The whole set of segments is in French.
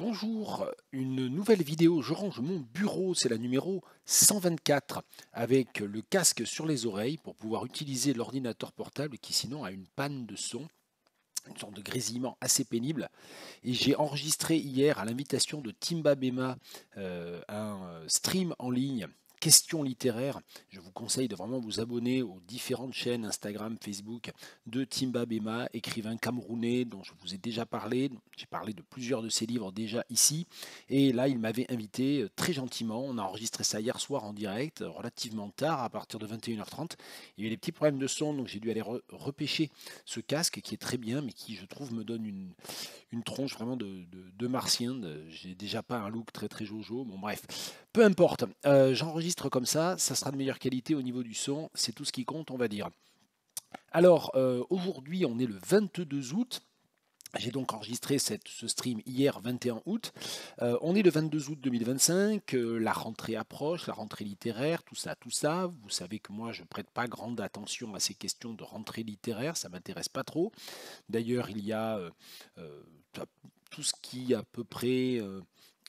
Bonjour, une nouvelle vidéo. Je range mon bureau, c'est la numéro 124, avec le casque sur les oreilles pour pouvoir utiliser l'ordinateur portable qui sinon a une panne de son, une sorte de grésillement assez pénible. Et j'ai enregistré hier à l'invitation de Timba Bema un stream en ligne. Questions littéraires. Je vous conseille de vraiment vous abonner aux différentes chaînes Instagram, Facebook de Timba Bema, écrivain camerounais dont je vous ai déjà parlé. J'ai parlé de plusieurs de ses livres déjà ici. Et là, il m'avait invité très gentiment. On a enregistré ça hier soir en direct, relativement tard, à partir de 21h30. Il y a eu des petits problèmes de son, donc j'ai dû aller repêcher ce casque qui est très bien, mais qui, je trouve, me donne une tronche vraiment de martien. J'ai déjà pas un look très très jojo. Bon bref, peu importe. J'enregistre comme ça sera de meilleure qualité au niveau du son. C'est tout ce qui compte, on va dire. Alors aujourd'hui, on est le 22 août. J'ai donc enregistré ce stream hier 21 août. On est le 22 août 2025, la rentrée approche, la rentrée littéraire, tout ça, tout ça. Vous savez que moi je prête pas grande attention à ces questions de rentrée littéraire, ça m'intéresse pas trop. D'ailleurs, il y a euh, tout ce qui à peu près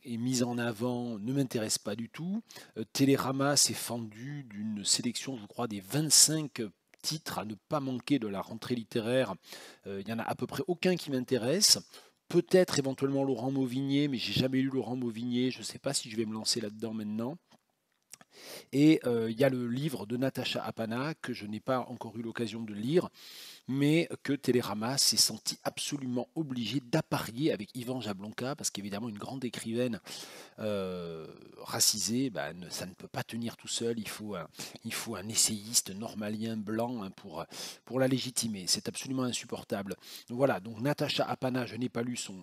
est mis en avant ne m'intéresse pas du tout. Télérama s'est fendu d'une sélection, je crois, des 25 titres à ne pas manquer de la rentrée littéraire. Il n'y en a à peu près aucun qui m'intéresse. Peut-être éventuellement Laurent Mauvigné, mais j'ai jamais lu Laurent Mauvigné. Je ne sais pas si je vais me lancer là-dedans maintenant. Et il y a le livre de Natacha Apana que je n'ai pas encore eu l'occasion de lire, mais que Télérama s'est senti absolument obligé d'apparier avec Yvan Jablonka, parce qu'évidemment une grande écrivaine racisée, bah, ça ne peut pas tenir tout seul, il faut un essayiste normalien blanc hein, pour la légitimer, c'est absolument insupportable. Donc voilà, donc Natacha Apana, je n'ai pas lu son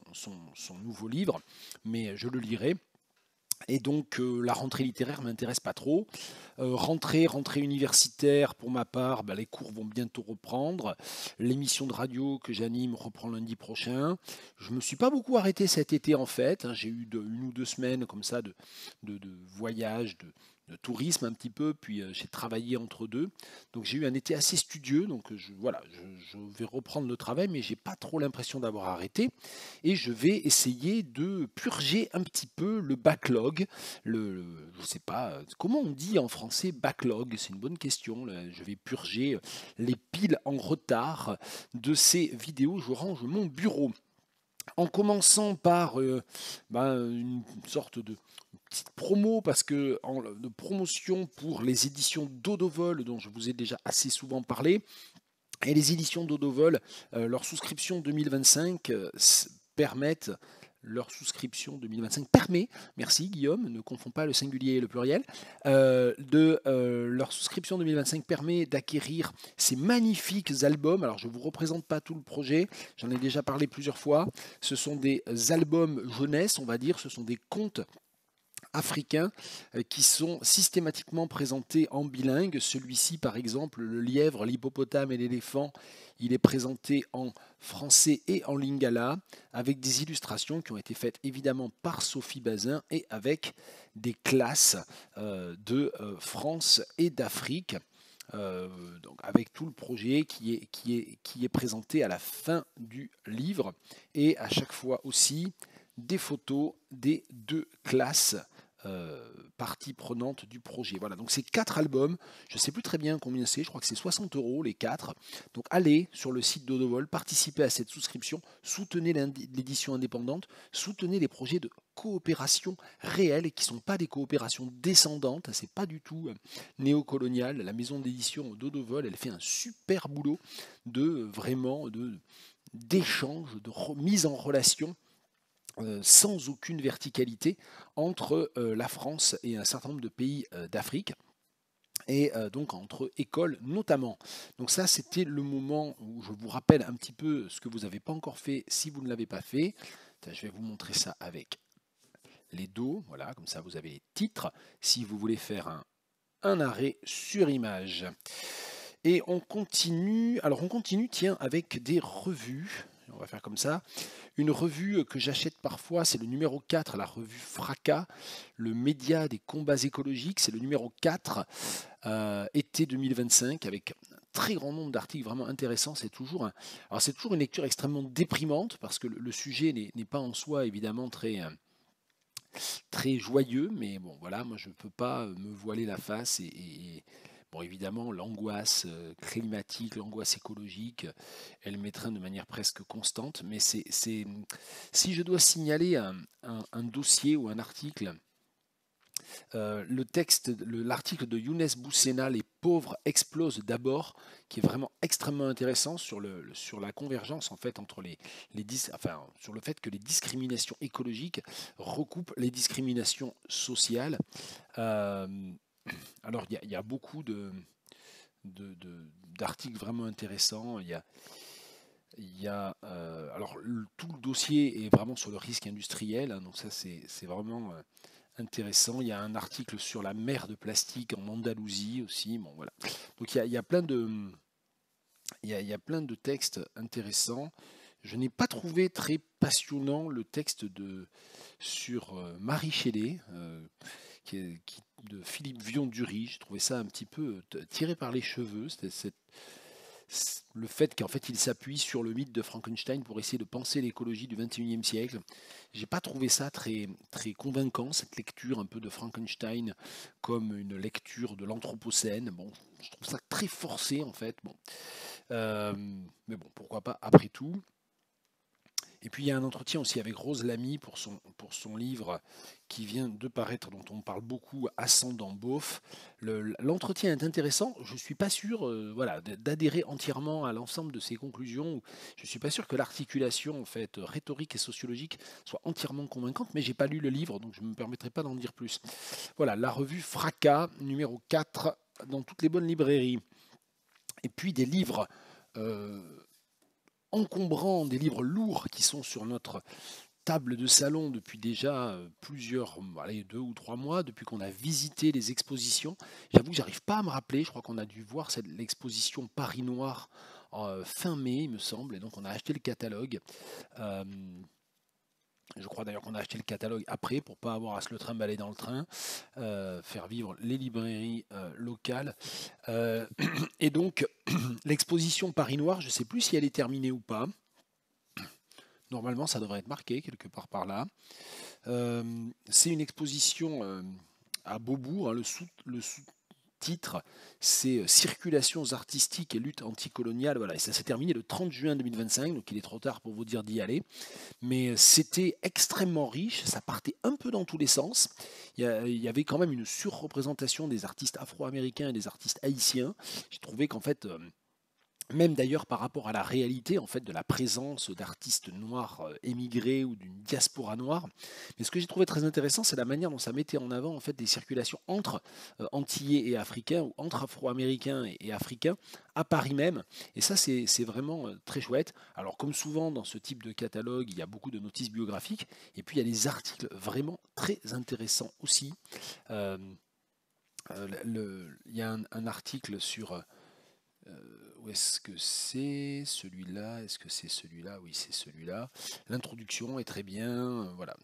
nouveau livre, mais je le lirai. Et donc la rentrée littéraire m'intéresse pas trop. Rentrée universitaire pour ma part, bah, les cours vont bientôt reprendre. L'émission de radio que j'anime reprend lundi prochain. Je me suis pas beaucoup arrêté cet été en fait, hein. J'ai eu une ou deux semaines comme ça de voyage, de tourisme un petit peu, puis j'ai travaillé entre deux. Donc j'ai eu un été assez studieux, donc voilà, je vais reprendre le travail, mais j'ai pas trop l'impression d'avoir arrêté. Et je vais essayer de purger un petit peu le backlog. Je ne sais pas, comment on dit en français backlog? C'est une bonne question. Là. Je vais purger les piles en retard de ces vidéos. Je range mon bureau. En commençant par une sorte de petite promo, parce que de promotion pour les éditions Dodovol, dont je vous ai déjà assez souvent parlé. Et les éditions Dodovol, leur souscription 2025 permettent leur souscription 2025 permet, merci Guillaume, ne confonds pas le singulier et le pluriel, leur souscription 2025 permet d'acquérir ces magnifiques albums. Alors je ne vous représente pas tout le projet, j'en ai déjà parlé plusieurs fois. Ce sont des albums jeunesse, on va dire, ce sont des contes africains qui sont systématiquement présentés en bilingue. Celui-ci, par exemple, le lièvre, l'hippopotame et l'éléphant, il est présenté en français et en lingala, avec des illustrations qui ont été faites évidemment par Sophie Bazin et avec des classes de France et d'Afrique. Donc avec tout le projet qui est présenté à la fin du livre et à chaque fois aussi des photos des deux classes partie prenante du projet. Voilà, donc c'est 4 albums, je ne sais plus très bien combien c'est, je crois que c'est 60 € les 4. Donc allez sur le site d'Odovol, participez à cette souscription, soutenez l'édition indépendante, soutenez les projets de coopération réelle qui ne sont pas des coopérations descendantes, c'est pas du tout néocolonial. La maison d'édition d'Odovol, elle fait un super boulot d'échange, de mise en relation sans aucune verticalité entre la France et un certain nombre de pays d'Afrique et donc entre écoles notamment. Donc ça, c'était le moment où je vous rappelle un petit peu ce que vous n'avez pas encore fait si vous ne l'avez pas fait. Je vais vous montrer ça avec les dos, voilà, comme ça vous avez les titres, si vous voulez faire un arrêt sur image. Et on continue, alors on continue, tiens, avec des revues. On va faire comme ça. Une revue que j'achète parfois, c'est le numéro 4, la revue Fracas, le média des combats écologiques, c'est le numéro 4, été 2025, avec un très grand nombre d'articles vraiment intéressants. Alors c'est toujours une lecture extrêmement déprimante parce que le sujet n'est pas en soi évidemment très joyeux, mais bon voilà, moi je ne peux pas me voiler la face bon évidemment l'angoisse climatique, l'angoisse écologique, elle m'étreint de manière presque constante, mais si je dois signaler un dossier ou un article, l'article de Younes Boussena, Les pauvres explosent d'abord, qui est vraiment extrêmement intéressant sur la convergence en fait entre enfin, sur le fait que les discriminations écologiques recoupent les discriminations sociales. Euh, alors il y a beaucoup d'articles vraiment intéressants. Alors tout le dossier est vraiment sur le risque industriel, hein, donc ça c'est vraiment intéressant. Il y a un article sur la mer de plastique en Andalousie aussi. Bon, voilà. Donc il y a plein il y a plein de textes intéressants. Je n'ai pas trouvé très passionnant le texte sur Marie Shelley, de Philippe Vion-Dury. J'ai trouvé ça un petit peu tiré par les cheveux. Le fait qu'en fait il s'appuie sur le mythe de Frankenstein pour essayer de penser l'écologie du XXIe siècle. J'ai pas trouvé ça très convaincant, cette lecture un peu de Frankenstein comme une lecture de l'Anthropocène. Bon, je trouve ça très forcé en fait. Bon. Euh, mais bon, pourquoi pas après tout. Et puis il y a un entretien aussi avec Rose Lamy pour son livre qui vient de paraître, dont on parle beaucoup, Ascendant Beauf. L'entretien est intéressant. Je ne suis pas sûr voilà, d'adhérer entièrement à l'ensemble de ses conclusions. Je ne suis pas sûr que l'articulation en fait, rhétorique et sociologique soit entièrement convaincante, mais j'ai pas lu le livre, donc je ne me permettrai pas d'en dire plus. Voilà, la revue Fracas, numéro 4, dans toutes les bonnes librairies. Et puis des livres euh, encombrants, des livres lourds qui sont sur notre table de salon depuis déjà plusieurs, allez, 2 ou 3 mois, depuis qu'on a visité les expositions. J'avoue que j'arrive pas à me rappeler, je crois qu'on a dû voir l'exposition Paris Noir fin mai, il me semble, et donc on a acheté le catalogue. Euh, je crois d'ailleurs qu'on a acheté le catalogue après pour pas avoir à se le trimballer dans le train, faire vivre les librairies locales. Euh, et donc l'exposition Paris Noir, je ne sais plus si elle est terminée ou pas. Normalement, ça devrait être marqué quelque part par là. C'est une exposition à Beaubourg, hein, le sous-titre, c'est Circulations artistiques et lutte anticoloniale. Voilà, et ça s'est terminé le 30 juin 2025, donc il est trop tard pour vous dire d'y aller. Mais c'était extrêmement riche, ça partait un peu dans tous les sens. Il y avait quand même une surreprésentation des artistes afro-américains et des artistes haïtiens. J'ai trouvé qu'en fait, même d'ailleurs par rapport à la réalité en fait de la présence d'artistes noirs émigrés ou d'une diaspora noire. Mais ce que j'ai trouvé très intéressant, c'est la manière dont ça mettait en avant en fait des circulations entre antillais et africains ou entre afro-américains et africains à Paris même. Et ça, c'est vraiment très chouette. Alors comme souvent dans ce type de catalogue, il y a beaucoup de notices biographiques et puis il y a des articles vraiment très intéressants aussi. Euh, il y a un article sur où est-ce que c'est celui-là? Est-ce que c'est celui-là? Oui, c'est celui-là. L'introduction est très bien. Voilà.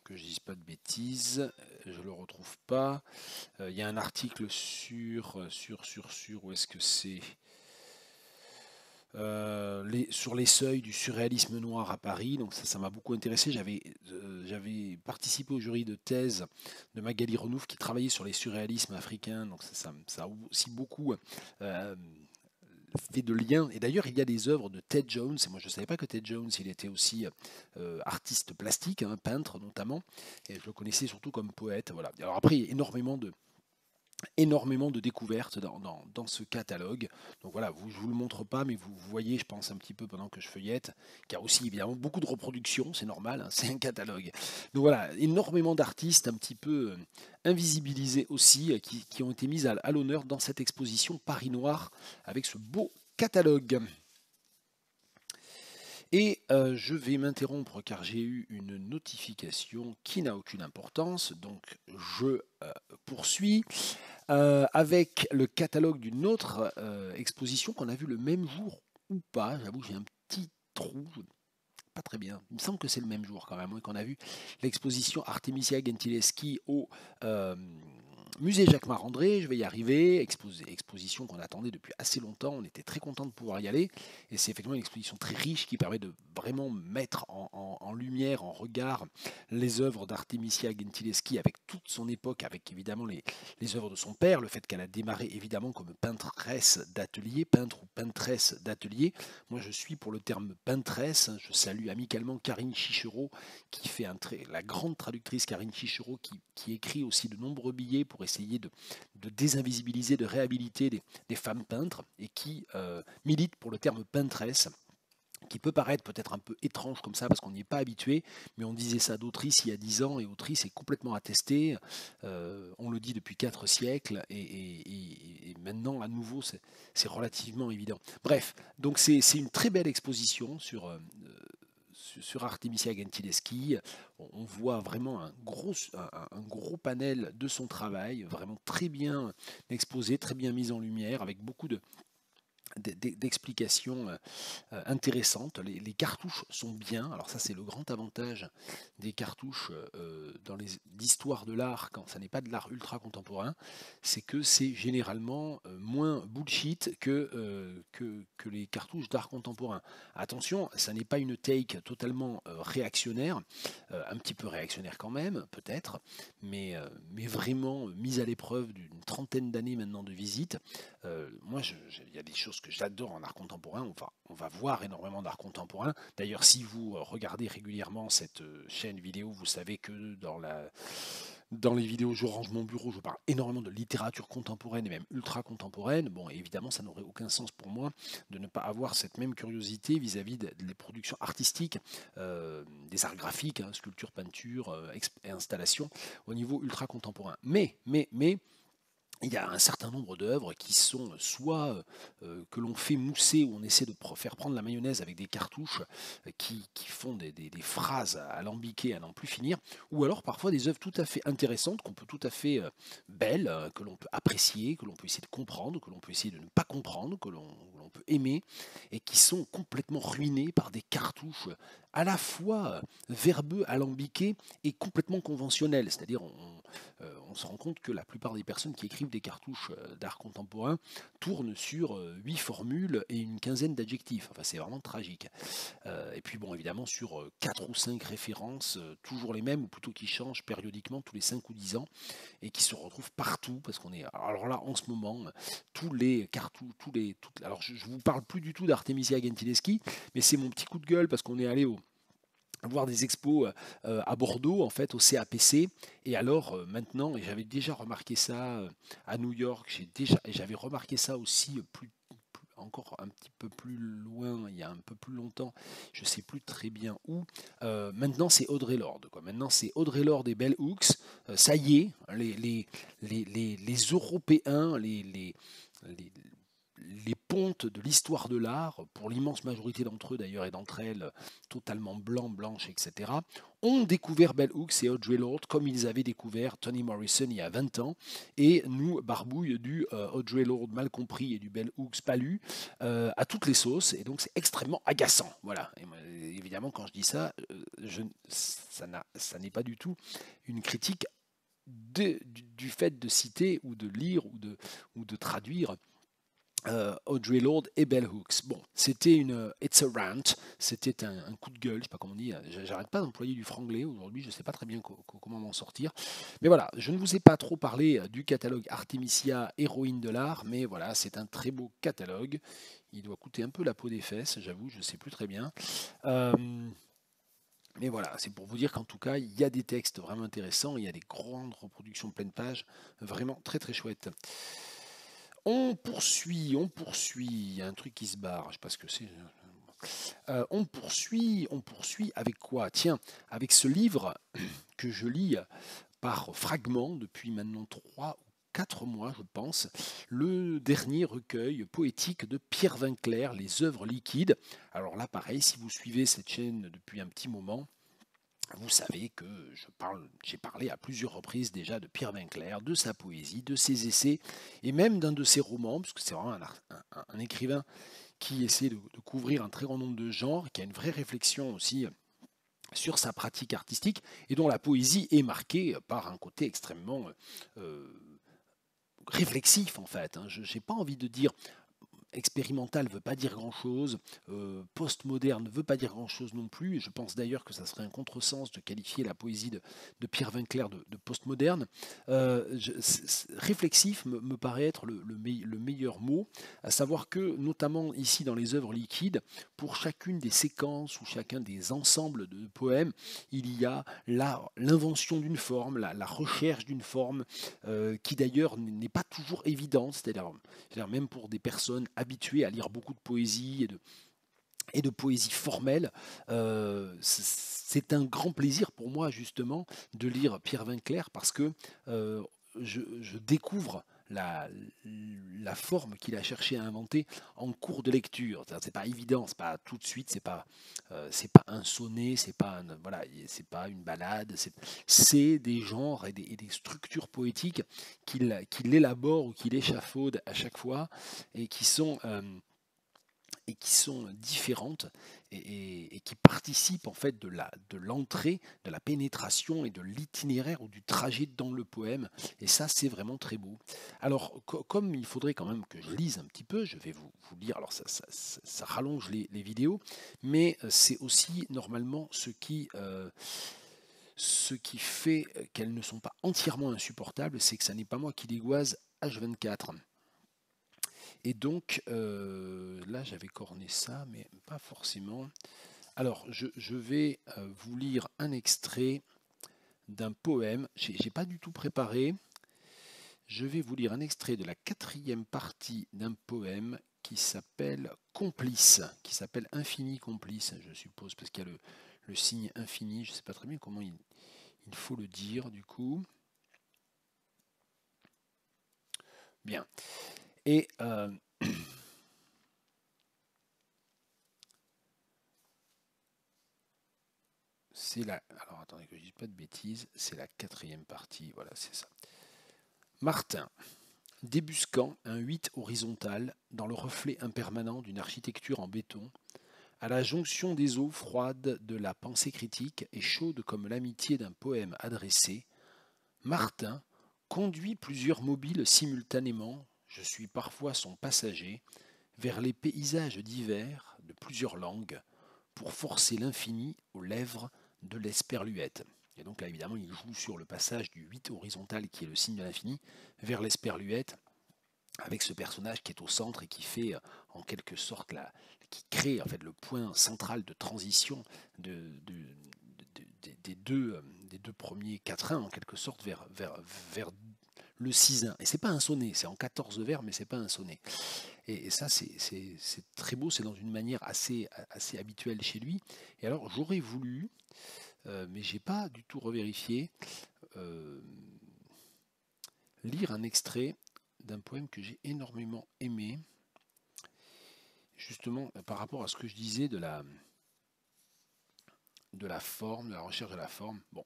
Que je dise pas de bêtises, je le retrouve pas. Il y a un article où est-ce que c'est? Sur les seuils du surréalisme noir à Paris. Donc ça m'a beaucoup intéressé. J'avais participé au jury de thèse de Magali Renouf qui travaillait sur les surréalismes africains. Donc ça a aussi beaucoup fait de liens. Et d'ailleurs, il y a des œuvres de Ted Jones. Et moi, je ne savais pas que Ted Jones, il était aussi artiste plastique, hein, peintre notamment. Et je le connaissais surtout comme poète. Voilà. Alors après, il y a énormément de découvertes dans ce catalogue. Donc voilà, je ne vous le montre pas, mais vous voyez, je pense un petit peu pendant que je feuillette, qu'il y a aussi évidemment beaucoup de reproductions, c'est normal, hein, c'est un catalogue. Donc voilà, énormément d'artistes un petit peu invisibilisés aussi, qui ont été mis à l'honneur dans cette exposition Paris Noir, avec ce beau catalogue. Et je vais m'interrompre car j'ai eu une notification qui n'a aucune importance, donc je poursuis avec le catalogue d'une autre exposition qu'on a vue le même jour ou pas. J'avoue, j'ai un petit trou, pas très bien. Il me semble que c'est le même jour quand même, oui, qu'on a vu l'exposition Artemisia Gentileschi Musée Jacques Marandré, je vais y arriver. Exposition qu'on attendait depuis assez longtemps. On était très content de pouvoir y aller. Et c'est effectivement une exposition très riche qui permet de vraiment mettre en lumière, en regard, les œuvres d'Artemisia Gentileschi avec toute son époque, avec évidemment les œuvres de son père, le fait qu'elle a démarré évidemment comme peintresse d'atelier, peintre ou peintresse d'atelier. Moi, je suis pour le terme peintresse. Je salue amicalement Karine Chichereau, qui fait la grande traductrice Karine Chichereau, qui écrit aussi de nombreux billets pour essayer de désinvisibiliser, de réhabiliter des femmes peintres et qui milite pour le terme peintresse qui peut paraître peut-être un peu étrange comme ça parce qu'on n'y est pas habitué, mais on disait ça d'Autrice il y a 10 ans et Autrice est complètement attesté. On le dit depuis 4 siècles et maintenant à nouveau c'est relativement évident. Bref, donc c'est une très belle exposition sur Artemisia Gentileschi. On voit vraiment un gros panel de son travail, vraiment très bien exposé, très bien mis en lumière, avec beaucoup d'explications intéressantes. Les cartouches sont bien. Alors ça, c'est le grand avantage des cartouches dans l'histoire de l'art, quand ça n'est pas de l'art ultra contemporain, c'est que c'est généralement moins bullshit que les cartouches d'art contemporain. Attention, ça n'est pas une take totalement réactionnaire, un petit peu réactionnaire quand même, peut-être, mais vraiment mise à l'épreuve d'une trentaine d'années maintenant de visite. Moi, il y a des choses que j'adore en art contemporain. On va voir énormément d'art contemporain. D'ailleurs, si vous regardez régulièrement cette chaîne vidéo, vous savez que dans les vidéos Je range mon bureau, je parle énormément de littérature contemporaine et même ultra contemporaine. Bon, évidemment, ça n'aurait aucun sens pour moi de ne pas avoir cette même curiosité vis-à-vis des productions artistiques, des arts graphiques, hein, sculpture, peinture, et installation, au niveau ultra contemporain. Mais, il y a un certain nombre d'œuvres qui sont soit que l'on fait mousser, où on essaie de faire prendre la mayonnaise avec des cartouches qui font des phrases alambiquées à n'en plus finir, ou alors parfois des œuvres tout à fait intéressantes, qu'on peut tout à fait belles, que l'on peut apprécier, que l'on peut essayer de comprendre, que l'on peut essayer de ne pas comprendre, que l'on peut aimer, et qui sont complètement ruinées par des cartouches à la fois verbeux, alambiqués et complètement conventionnels. C'est-à-dire, on se rend compte que la plupart des personnes qui écrivent des cartouches d'art contemporain tournent sur 8 formules et une quinzaine d'adjectifs. Enfin, c'est vraiment tragique. Et puis, bon, évidemment, sur 4 ou 5 références, toujours les mêmes, ou plutôt qui changent périodiquement tous les 5 ou 10 ans, et qui se retrouvent partout, parce qu'on est... Alors là, en ce moment, tous les cartouches, alors, je ne vous parle plus du tout d'Artemisia Gentileschi, mais c'est mon petit coup de gueule, parce qu'on est allé voir des expos à Bordeaux, en fait, au CAPC. Et alors, maintenant, et j'avais déjà remarqué ça à New York, et j'avais remarqué ça aussi encore un petit peu plus loin, il y a un peu plus longtemps, je ne sais plus très bien où. Maintenant, c'est Audrey Lorde, quoi. Maintenant, c'est Audrey Lorde et Bell Hooks. Ça y est, les Européens, les, les pontes de l'histoire de l'art, pour l'immense majorité d'entre eux d'ailleurs et d'entre elles, totalement blancs, blanches, etc., ont découvert Bell Hooks et Audrey Lorde comme ils avaient découvert Toni Morrison il y a 20 ans, et nous, barbouille du Audrey Lorde mal compris et du Bell Hooks pas lu, à toutes les sauces, et donc c'est extrêmement agaçant. Voilà. Et, évidemment, quand je dis ça, ça n'est pas du tout une critique du fait de citer ou de lire ou de traduire Audrey Lorde et Bell Hooks. Bon, c'était It's a rant, c'était un coup de gueule, je sais pas comment on dit, j'arrête pas d'employer du franglais aujourd'hui, je sais pas très bien comment m'en sortir. Mais voilà, je ne vous ai pas trop parlé du catalogue Artemisia, héroïne de l'art, mais voilà, c'est un très beau catalogue. Il doit coûter un peu la peau des fesses, j'avoue, je ne sais plus très bien. Mais voilà, c'est pour vous dire qu'en tout cas, il y a des textes vraiment intéressants, il y a des grandes reproductions pleine page, vraiment très très chouettes. On poursuit, il y a un truc qui se barre, je sais pas ce que c'est. On poursuit avec quoi? Tiens, avec ce livre que je lis par fragments depuis maintenant 3 ou 4 mois, je pense, le dernier recueil poétique de Pierre Vinclair, Les œuvres liquides. Alors là, pareil, si vous suivez cette chaîne depuis un petit moment, vous savez que j'ai parlé à plusieurs reprises déjà de Pierre Vinclair, de sa poésie, de ses essais, et même d'un de ses romans, parce que c'est vraiment un écrivain qui essaie de couvrir un très grand nombre de genres, qui a une vraie réflexion aussi sur sa pratique artistique, et dont la poésie est marquée par un côté extrêmement réflexif en fait. Hein. Je n'ai pas envie de dire expérimental ne veut pas dire grand-chose, postmoderne ne veut pas dire grand-chose non plus, et je pense d'ailleurs que ça serait un contresens de qualifier la poésie de Pierre Vinclair de postmoderne. Réflexif me paraît être le meilleur mot, à savoir que, notamment ici dans les œuvres liquides, pour chacune des séquences ou chacun des ensembles de poèmes, il y a l'invention d'une forme, la recherche d'une forme, qui d'ailleurs n'est pas toujours évidente, c'est-à-dire même pour des personnes habitués à lire beaucoup de poésie et de poésie formelle, c'est un grand plaisir pour moi justement de lire Pierre Vinclair parce que je découvre la forme qu'il a cherché à inventer en cours de lecture. C'est pas évident, c'est pas tout de suite, c'est pas un sonnet, voilà, c'est pas une ballade, c'est des genres et des structures poétiques qu'il élabore ou qu'il échafaude à chaque fois et qui sont différentes et qui participent en fait de l'entrée, de la pénétration et de l'itinéraire ou du trajet dans le poème. Et ça, c'est vraiment très beau. Alors, comme il faudrait quand même que je lise un petit peu, je vais vous lire. Alors, ça rallonge les vidéos, mais c'est aussi normalement ce qui fait qu'elles ne sont pas entièrement insupportables, c'est que ça n'est pas moi qui dégoise H24. Et donc, là, j'avais corné ça, mais pas forcément. Alors, je vais vous lire un extrait d'un poème. J'ai pas du tout préparé. Je vais vous lire un extrait de la 4e partie d'un poème qui s'appelle Complice, qui s'appelle Infini Complice, je suppose, parce qu'il y a le signe infini. Je ne sais pas très bien comment il faut le dire, du coup. Bien. Et alors attendez que je ne dise pas de bêtises, c'est la 4e partie, voilà, c'est ça. Martin, débusquant un 8 horizontal dans le reflet impermanent d'une architecture en béton, à la jonction des eaux froides de la pensée critique et chaude comme l'amitié d'un poème adressé, Martin conduit plusieurs mobiles simultanément, je suis parfois son passager, vers les paysages divers de plusieurs langues, pour forcer l'infini aux lèvres de l'esperluette. Et donc là, évidemment, il joue sur le passage du 8 horizontal, qui est le signe de l'infini, vers l'esperluette, avec ce personnage qui est au centre et qui fait, en quelque sorte, qui crée en fait le point central de transition des deux premiers quatrains, en quelque sorte, vers le 6-1. Et c'est pas un sonnet, c'est en 14 vers, mais c'est pas un sonnet. Et ça, c'est très beau, c'est dans une manière assez habituelle chez lui. Et alors, j'aurais voulu, mais j'ai pas du tout revérifié, lire un extrait d'un poème que j'ai énormément aimé, justement par rapport à ce que je disais de la forme, de la recherche de la forme. Bon,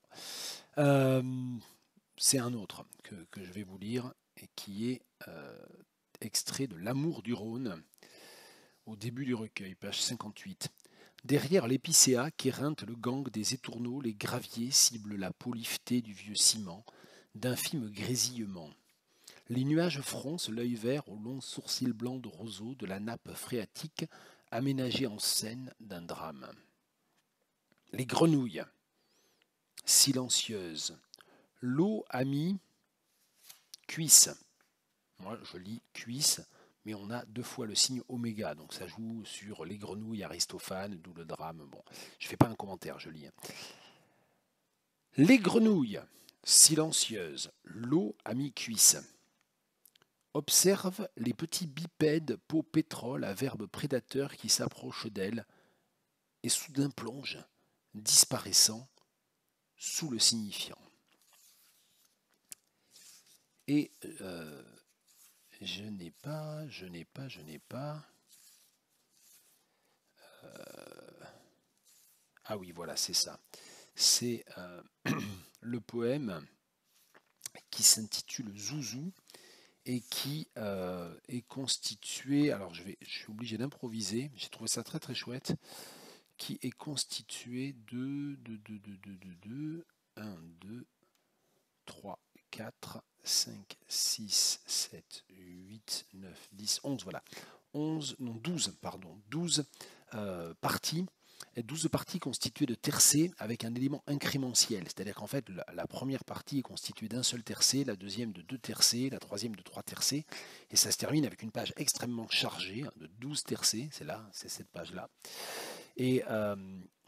c'est un autre que je vais vous lire et qui est extrait de L'amour du Rhône, au début du recueil, page 58. Derrière l'épicéa qu'éreinte le gang des étourneaux, les graviers ciblent la peau liftée du vieux ciment, d'infimes grésillements. Les nuages froncent l'œil vert aux longs sourcils blancs de roseau de la nappe phréatique aménagée en scène d'un drame. Les grenouilles, silencieuses. L'eau a mis cuisse. Moi, je lis cuisse, mais on a 2 fois le signe oméga, donc ça joue sur les grenouilles Aristophane, d'où le drame. Bon, je fais pas un commentaire, je lis. Les grenouilles, silencieuses. L'eau a mis cuisse. Observe les petits bipèdes peau pétrole à verbe prédateur qui s'approchent d'elle et soudain plongent, disparaissant sous le signifiant. Et je n'ai pas. Ah oui, voilà, c'est ça. C'est le poème qui s'intitule Zouzou et qui est constitué, alors je suis obligé d'improviser, j'ai trouvé ça très très chouette, qui est constitué de 1, 2, 3, 4, 5, 6, 7, 8, 9, 10, 11, voilà. 11, non 12, pardon, 12 parties, et 12 parties constituées de tercets avec un élément incrémentiel. C'est-à-dire qu'en fait, la première partie est constituée d'un seul tercet, la deuxième de 2 tercets, la troisième de 3 tercets, et ça se termine avec une page extrêmement chargée de 12 tercets, c'est là, c'est cette page-là. Et, euh,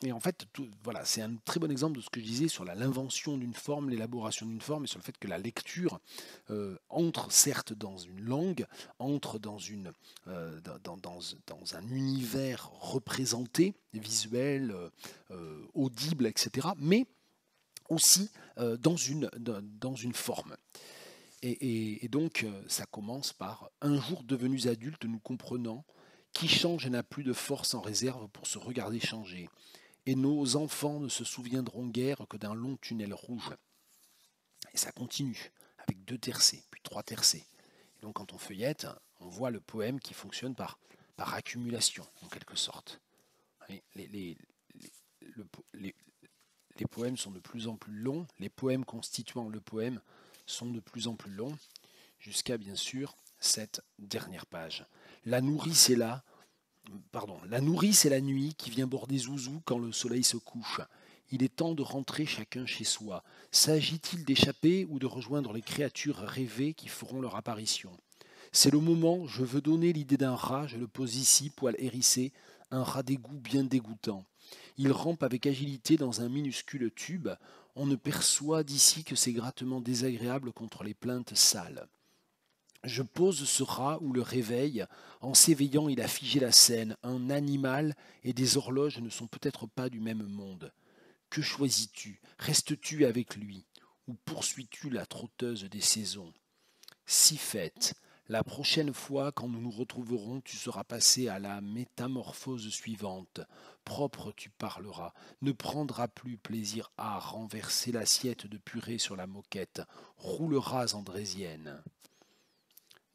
et en fait, voilà, c'est un très bon exemple de ce que je disais sur l'invention d'une forme, l'élaboration d'une forme, et sur le fait que la lecture entre certes dans une langue, entre dans un univers représenté, visuel, audible, etc., mais aussi dans une forme. Et donc, ça commence par un jour devenus adultes, nous comprenant qui change et n'a plus de force en réserve pour se regarder changer. Et nos enfants ne se souviendront guère que d'un long tunnel rouge. Et ça continue, avec 2 tercets, puis 3 tercets. Et donc quand on feuillette, on voit le poème qui fonctionne par accumulation, en quelque sorte. Les poèmes sont de plus en plus longs, les poèmes constituant le poème sont de plus en plus longs, jusqu'à bien sûr cette dernière page. La nourrice est là, la nourrice est la nuit qui vient border Zouzou quand le soleil se couche. Il est temps de rentrer chacun chez soi. S'agit-il d'échapper ou de rejoindre les créatures rêvées qui feront leur apparition? C'est le moment, je veux donner l'idée d'un rat, je le pose ici, poil hérissé, un rat d'égout bien dégoûtant. Il rampe avec agilité dans un minuscule tube. On ne perçoit d'ici que ses grattements désagréables contre les plaintes sales. Je pose ce rat ou le réveille. En s'éveillant, il a figé la scène. Un animal et des horloges ne sont peut-être pas du même monde. Que choisis-tu? Restes-tu avec lui? Ou poursuis-tu la trotteuse des saisons? Si fait, la prochaine fois, quand nous nous retrouverons, tu seras passé à la métamorphose suivante. Propre tu parleras, ne prendras plus plaisir à renverser l'assiette de purée sur la moquette, rouleras andrésienne.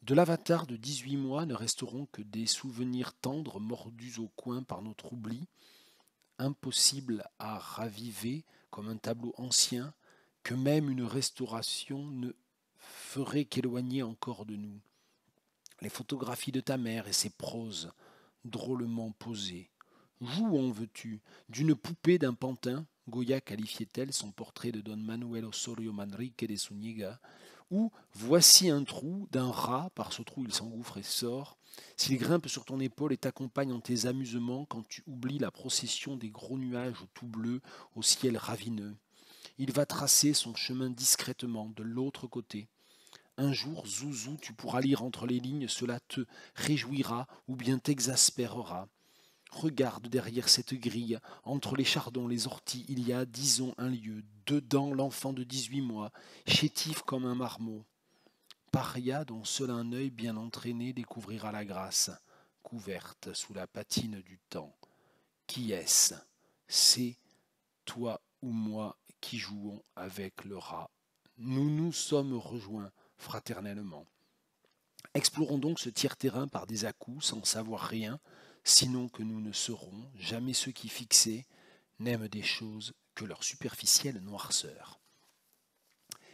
De l'avatar de 18 mois ne resteront que des souvenirs tendres mordus au coin par notre oubli, impossibles à raviver comme un tableau ancien, que même une restauration ne ferait qu'éloigner encore de nous. Les photographies de ta mère et ses proses, drôlement posées. Joue, en veux-tu, d'une poupée d'un pantin, Goya qualifiait-elle son portrait de Don Manuel Osorio Manrique de Zúñiga, ou voici un trou d'un rat, par ce trou il s'engouffre et sort, s'il grimpe sur ton épaule et t'accompagne en tes amusements quand tu oublies la procession des gros nuages tout bleus au ciel ravineux. Il va tracer son chemin discrètement de l'autre côté. Un jour, Zouzou, tu pourras lire entre les lignes, cela te réjouira ou bien t'exaspérera. Regarde derrière cette grille, entre les chardons, les orties, il y a, disons, un lieu. Dedans, l'enfant de 18 mois, chétif comme un marmot. Paria dont seul un œil bien entraîné découvrira la grâce, couverte sous la patine du temps. Qui est-ce? C'est toi ou moi qui jouons avec le rat. Nous nous sommes rejoints fraternellement. Explorons donc ce tiers-terrain par des à-coups sans savoir rien, sinon que nous ne serons jamais ceux qui, fixés, n'aiment des choses que leur superficielle noirceur.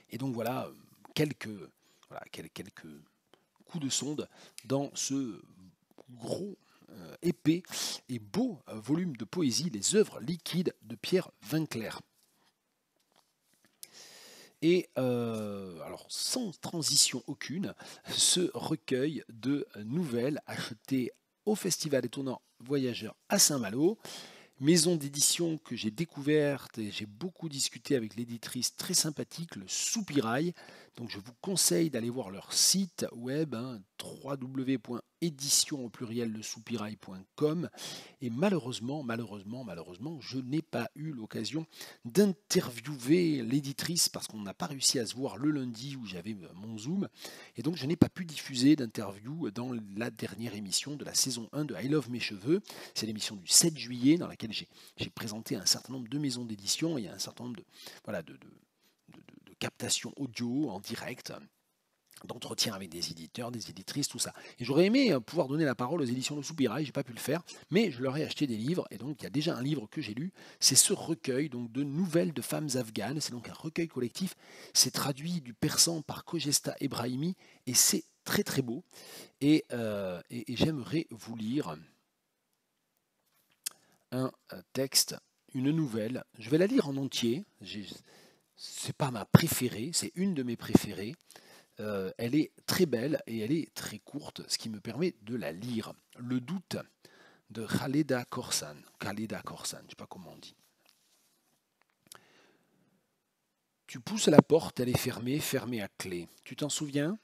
Et donc voilà quelques coups de sonde dans ce gros, épais et beau volume de poésie, Les œuvres liquides de Pierre Vinclair. Et alors, sans transition aucune, ce recueil de nouvelles acheté au Festival Étonnant Voyageurs à Saint-Malo, maison d'édition que j'ai découverte et j'ai beaucoup discuté avec l'éditrice très sympathique, le Soupirail. Donc je vous conseille d'aller voir leur site web, www.édition au pluriel lesoupirail.com. Et malheureusement, je n'ai pas eu l'occasion d'interviewer l'éditrice parce qu'on n'a pas réussi à se voir le lundi où j'avais mon Zoom. Et donc je n'ai pas pu diffuser d'interview dans la dernière émission de la saison 1 de I Love Mes Cheveux. C'est l'émission du 7 juillet dans laquelle j'ai présenté un certain nombre de maisons d'édition et un certain nombre de captations audio en direct. d'entretien avec des éditeurs, des éditrices, tout ça. Et j'aurais aimé pouvoir donner la parole aux éditions de Soupirail, j'ai pas pu le faire, mais je leur ai acheté des livres, et donc il y a déjà un livre que j'ai lu, c'est ce recueil donc, de nouvelles de femmes afghanes, c'est donc un recueil collectif, c'est traduit du persan par Khogesta Ebrahimi, et c'est très très beau, et j'aimerais vous lire un texte, une nouvelle, je vais la lire en entier, c'est pas ma préférée, c'est une de mes préférées, elle est très belle et elle est très courte, ce qui me permet de la lire. Le doute de Khaleda Korsan. Khaleda Korsan, je ne sais pas comment on dit. Tu pousses la porte, elle est fermée, fermée à clé. Tu t'en souviens?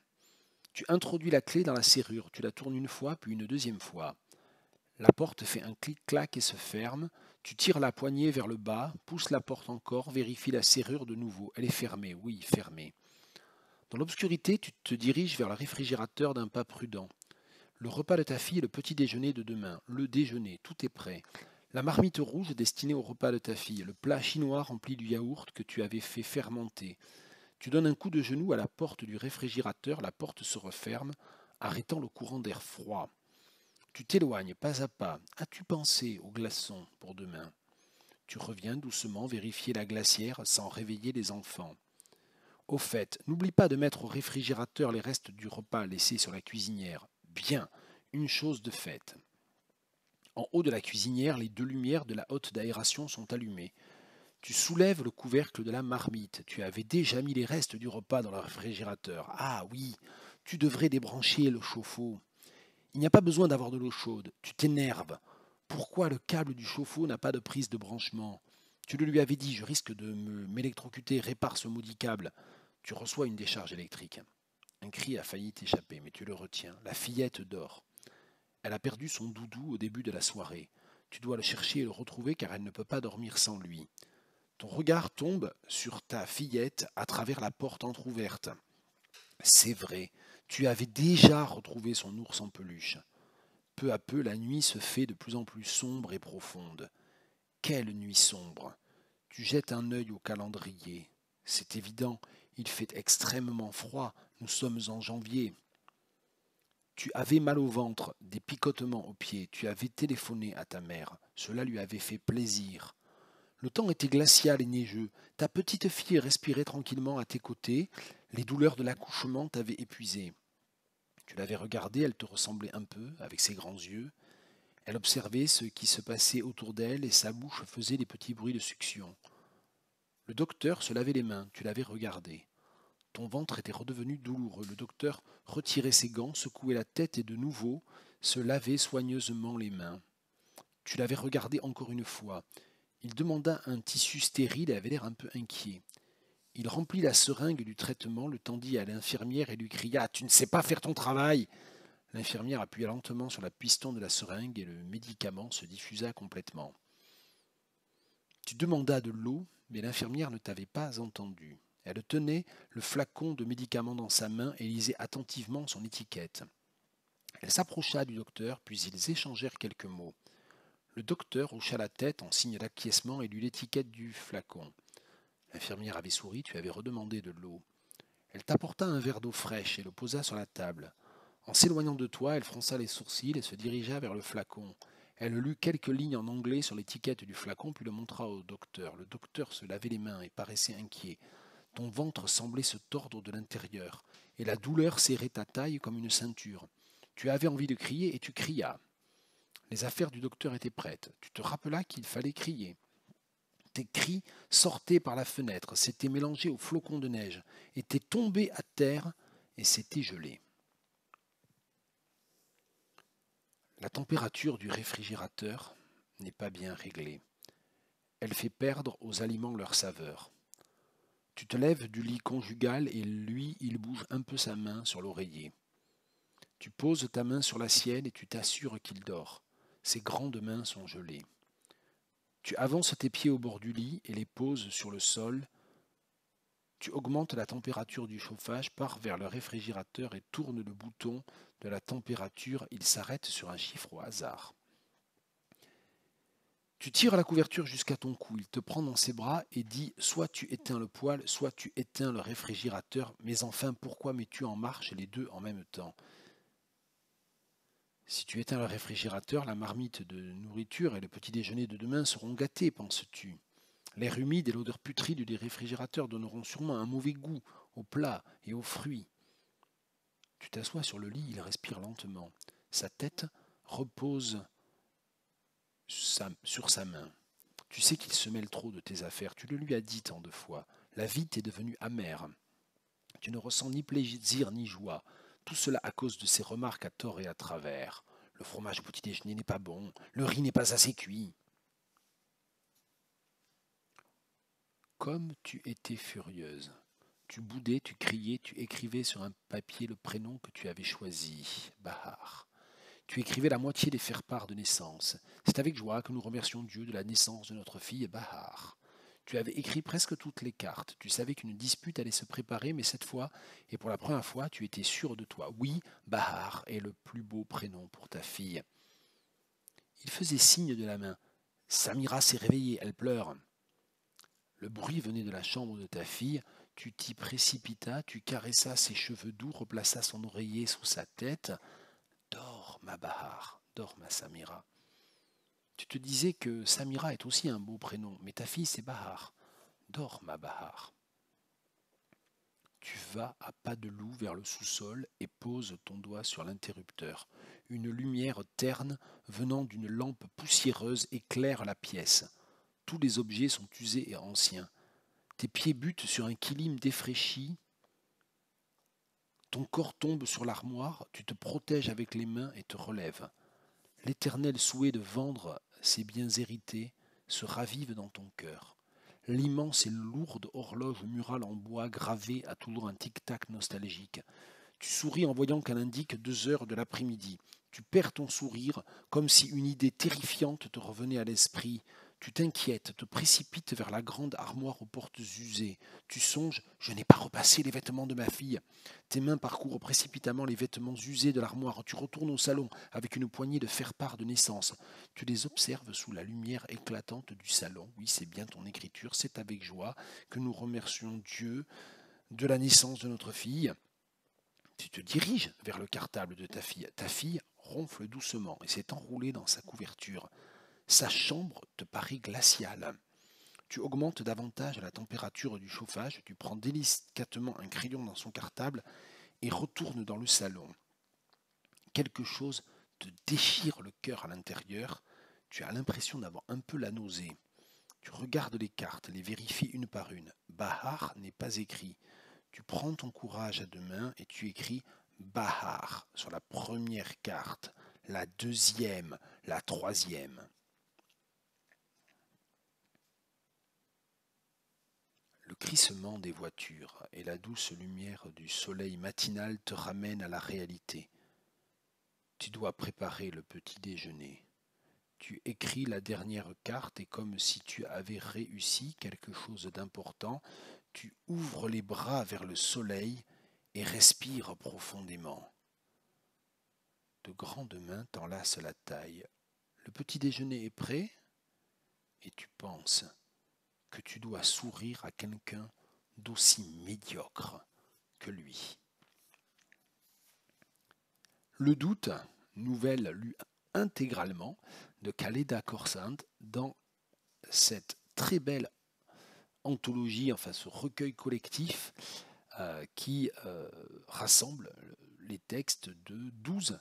Tu introduis la clé dans la serrure, tu la tournes une fois, puis une deuxième fois. La porte fait un clic-clac et se ferme. Tu tires la poignée vers le bas, pousses la porte encore, vérifie la serrure de nouveau. Elle est fermée, oui, fermée. Dans l'obscurité, tu te diriges vers le réfrigérateur d'un pas prudent. Le repas de ta fille est le petit déjeuner de demain. Le déjeuner, tout est prêt. La marmite rouge destinée au repas de ta fille, le plat chinois rempli du yaourt que tu avais fait fermenter. Tu donnes un coup de genou à la porte du réfrigérateur, la porte se referme, arrêtant le courant d'air froid. Tu t'éloignes pas à pas. As-tu pensé aux glaçons pour demain? Tu reviens doucement vérifier la glacière sans réveiller les enfants. Au fait, n'oublie pas de mettre au réfrigérateur les restes du repas laissés sur la cuisinière. Bien, une chose de faite. En haut de la cuisinière, les deux lumières de la haute d'aération sont allumées. Tu soulèves le couvercle de la marmite. Tu avais déjà mis les restes du repas dans le réfrigérateur. Ah oui, tu devrais débrancher le chauffe-eau. Il n'y a pas besoin d'avoir de l'eau chaude. Tu t'énerves. Pourquoi le câble du chauffe-eau n'a pas de prise de branchement? Tu le lui avais dit, je risque de m'électrocuter, répare ce maudit câble. Tu reçois une décharge électrique. Un cri a failli t'échapper, mais tu le retiens. La fillette dort. Elle a perdu son doudou au début de la soirée. Tu dois le chercher et le retrouver car elle ne peut pas dormir sans lui. Ton regard tombe sur ta fillette à travers la porte entr'ouverte. C'est vrai, tu avais déjà retrouvé son ours en peluche. Peu à peu, la nuit se fait de plus en plus sombre et profonde. Quelle nuit sombre! Tu jettes un œil au calendrier. C'est évident, il fait extrêmement froid. Nous sommes en janvier. Tu avais mal au ventre, des picotements aux pieds. Tu avais téléphoné à ta mère. Cela lui avait fait plaisir. Le temps était glacial et neigeux. Ta petite fille respirait tranquillement à tes côtés. Les douleurs de l'accouchement t'avaient épuisé. Tu l'avais regardée, elle te ressemblait un peu, avec ses grands yeux. Elle observait ce qui se passait autour d'elle et sa bouche faisait des petits bruits de succion. Le docteur se lavait les mains, tu l'avais regardé. Ton ventre était redevenu douloureux. Le docteur retirait ses gants, secouait la tête et de nouveau se lavait soigneusement les mains. Tu l'avais regardé encore une fois. Il demanda un tissu stérile et avait l'air un peu inquiet. Il remplit la seringue du traitement, le tendit à l'infirmière et lui cria « Tu ne sais pas faire ton travail !» L'infirmière appuya lentement sur la piston de la seringue et le médicament se diffusa complètement. Tu demandas de l'eau, mais l'infirmière ne t'avait pas entendu. Elle tenait le flacon de médicament dans sa main et lisait attentivement son étiquette. Elle s'approcha du docteur, puis ils échangèrent quelques mots. Le docteur hocha la tête en signe d'acquiescement et lut l'étiquette du flacon. L'infirmière avait souri, tu avais redemandé de l'eau. Elle t'apporta un verre d'eau fraîche et le posa sur la table. En s'éloignant de toi, elle fronça les sourcils et se dirigea vers le flacon. Elle lut quelques lignes en anglais sur l'étiquette du flacon, puis le montra au docteur. Le docteur se lavait les mains et paraissait inquiet. Ton ventre semblait se tordre de l'intérieur, et la douleur serrait ta taille comme une ceinture. Tu avais envie de crier et tu crias. Les affaires du docteur étaient prêtes. Tu te rappela qu'il fallait crier. Tes cris sortaient par la fenêtre, s'étaient mélangés aux flocons de neige, étaient tombés à terre et s'étaient gelés. La température du réfrigérateur n'est pas bien réglée. Elle fait perdre aux aliments leur saveur. Tu te lèves du lit conjugal et lui, il bouge un peu sa main sur l'oreiller. Tu poses ta main sur la sienne et tu t'assures qu'il dort. Ses grandes mains sont gelées. Tu avances tes pieds au bord du lit et les poses sur le sol. Tu augmentes la température du chauffage, pars vers le réfrigérateur et tourne le bouton de la température. Il s'arrête sur un chiffre au hasard. Tu tires la couverture jusqu'à ton cou, il te prend dans ses bras et dit soit tu éteins le poêle, soit tu éteins le réfrigérateur, mais enfin pourquoi mets-tu en marche les deux en même temps? Si tu éteins le réfrigérateur, la marmite de nourriture et le petit déjeuner de demain seront gâtés, penses-tu. L'air humide et l'odeur putride des réfrigérateurs donneront sûrement un mauvais goût aux plats et aux fruits. Tu t'assois sur le lit, il respire lentement. Sa tête repose sur sa main. Tu sais qu'il se mêle trop de tes affaires, tu le lui as dit tant de fois. La vie t'est devenue amère. Tu ne ressens ni plaisir ni joie. Tout cela à cause de ses remarques à tort et à travers. Le fromage au petit déjeuner n'est pas bon, le riz n'est pas assez cuit. Comme tu étais furieuse. Tu boudais, tu criais, tu écrivais sur un papier le prénom que tu avais choisi, Bahar. Tu écrivais la moitié des faire-part de naissance. C'est avec joie que nous remercions Dieu de la naissance de notre fille Bahar. Tu avais écrit presque toutes les cartes. Tu savais qu'une dispute allait se préparer, mais cette fois, et pour la première fois, tu étais sûr de toi. Oui, Bahar est le plus beau prénom pour ta fille. Il faisait signe de la main. Samira s'est réveillée, elle pleure. Le bruit venait de la chambre de ta fille. Tu t'y précipitas, tu caressas ses cheveux doux, replaças son oreiller sous sa tête. Dors, ma Bahar, dors, ma Samira. Tu te disais que Samira est aussi un beau prénom, mais ta fille c'est Bahar. Dors, ma Bahar. Tu vas à pas de loup vers le sous-sol et poses ton doigt sur l'interrupteur. Une lumière terne venant d'une lampe poussiéreuse éclaire la pièce. Tous les objets sont usés et anciens. Tes pieds butent sur un kilim défraîchi. Ton corps tombe sur l'armoire, tu te protèges avec les mains et te relèves. L'éternel souhait de vendre ses biens hérités se ravive dans ton cœur. L'immense et lourde horloge murale en bois gravée a toujours un tic-tac nostalgique. Tu souris en voyant qu'elle indique 2 heures de l'après-midi. Tu perds ton sourire comme si une idée terrifiante te revenait à l'esprit. Tu t'inquiètes, te précipites vers la grande armoire aux portes usées. Tu songes, je n'ai pas repassé les vêtements de ma fille. Tes mains parcourent précipitamment les vêtements usés de l'armoire. Tu retournes au salon avec une poignée de faire-part de naissance. Tu les observes sous la lumière éclatante du salon. Oui, c'est bien ton écriture, c'est avec joie que nous remercions Dieu de la naissance de notre fille. Tu te diriges vers le cartable de ta fille. Ta fille ronfle doucement et s'est enroulée dans sa couverture. Sa chambre te paraît glaciale. Tu augmentes davantage la température du chauffage, tu prends délicatement un crayon dans son cartable et retournes dans le salon. Quelque chose te déchire le cœur à l'intérieur. Tu as l'impression d'avoir un peu la nausée. Tu regardes les cartes, les vérifies une par une. Bahar n'est pas écrit. Tu prends ton courage à 2 mains et tu écris Bahar sur la première carte, la deuxième, la troisième. Le crissement des voitures et la douce lumière du soleil matinal te ramènent à la réalité. Tu dois préparer le petit déjeuner. Tu écris la dernière carte et comme si tu avais réussi quelque chose d'important, tu ouvres les bras vers le soleil et respires profondément. De grandes mains t'enlacent la taille. Le petit déjeuner est prêt et tu penses que tu dois sourire à quelqu'un d'aussi médiocre que lui. Le doute, nouvelle lue intégralement de Khaleda Khorsand dans cette très belle anthologie, enfin ce recueil collectif qui rassemble les textes de 12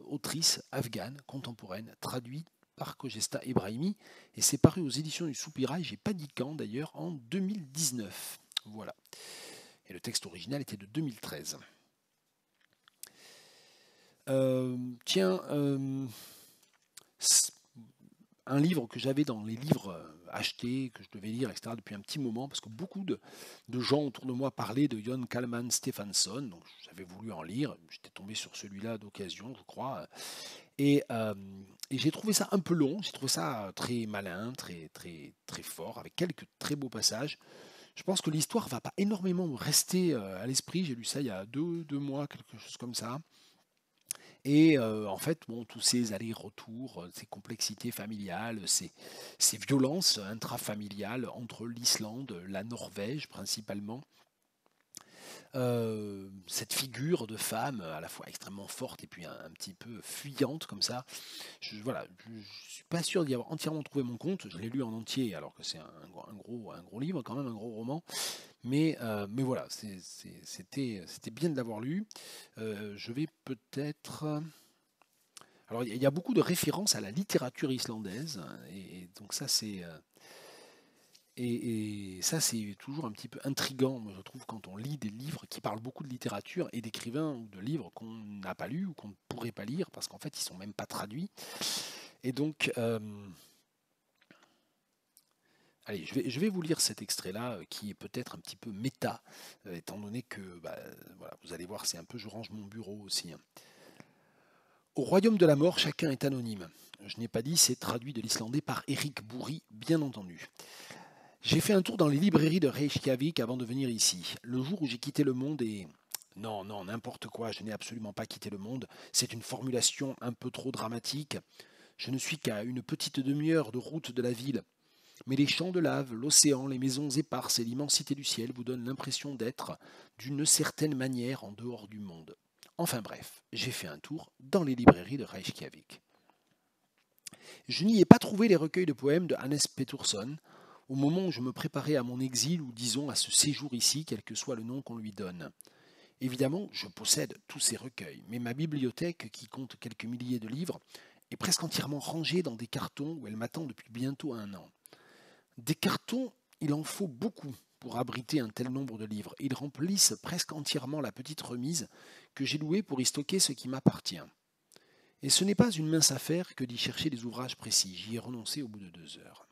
autrices afghanes contemporaines traduits par Khogesta Ebrahimi et c'est paru aux éditions du Soupirail, j'ai pas dit quand d'ailleurs, en 2019. Voilà. Et le texte original était de 2013. Tiens, un livre que j'avais dans les livres achetés, que je devais lire, etc., depuis un petit moment, parce que beaucoup de gens autour de moi parlaient de Jon Kalman Stephenson, donc j'avais voulu en lire, j'étais tombé sur celui-là d'occasion, je crois, et j'ai trouvé ça un peu long, j'ai trouvé ça très malin, très, très, très fort, avec quelques très beaux passages. Je pense que l'histoire va pas énormément me rester à l'esprit, j'ai lu ça il y a deux mois, quelque chose comme ça. Et en fait, bon, tous ces allers-retours, ces complexités familiales, ces violences intrafamiliales entre l'Islande, la Norvège principalement, cette figure de femme à la fois extrêmement forte et puis un petit peu fuyante comme ça. Voilà, je suis pas sûr d'y avoir entièrement trouvé mon compte. Je l'ai lu en entier, alors que c'est un gros livre, quand même, un gros roman. Mais voilà, c'était bien de l'avoir lu. Je vais peut-être. Alors, il y a beaucoup de références à la littérature islandaise, et donc ça, et ça, c'est toujours un petit peu intriguant, moi, je trouve, quand on lit des livres qui parlent beaucoup de littérature et d'écrivains ou de livres qu'on n'a pas lus ou qu'on ne pourrait pas lire, parce qu'en fait, ils sont même pas traduits. Et donc, allez, je vais vous lire cet extrait-là, qui est peut-être un petit peu méta, étant donné que, bah, voilà, vous allez voir, c'est un peu je range mon bureau aussi, hein. Au royaume de la mort, chacun est anonyme. Je n'ai pas dit, c'est traduit de l'islandais par Éric Bourri, bien entendu. J'ai fait un tour dans les librairies de Reykjavik avant de venir ici. Le jour où j'ai quitté le monde et... Non, non, n'importe quoi, je n'ai absolument pas quitté le monde. C'est une formulation un peu trop dramatique. Je ne suis qu'à une petite demi-heure de route de la ville. Mais les champs de lave, l'océan, les maisons éparses et l'immensité du ciel vous donnent l'impression d'être, d'une certaine manière, en dehors du monde. Enfin bref, j'ai fait un tour dans les librairies de Reykjavik. Je n'y ai pas trouvé les recueils de poèmes de Hannes Pétursson, au moment où je me préparais à mon exil ou disons à ce séjour ici, quel que soit le nom qu'on lui donne. Évidemment, je possède tous ces recueils, mais ma bibliothèque, qui compte quelques milliers de livres, est presque entièrement rangée dans des cartons où elle m'attend depuis bientôt un an. Des cartons, il en faut beaucoup pour abriter un tel nombre de livres. Ils remplissent presque entièrement la petite remise que j'ai louée pour y stocker ce qui m'appartient. Et ce n'est pas une mince affaire que d'y chercher des ouvrages précis. J'y ai renoncé au bout de 2 heures.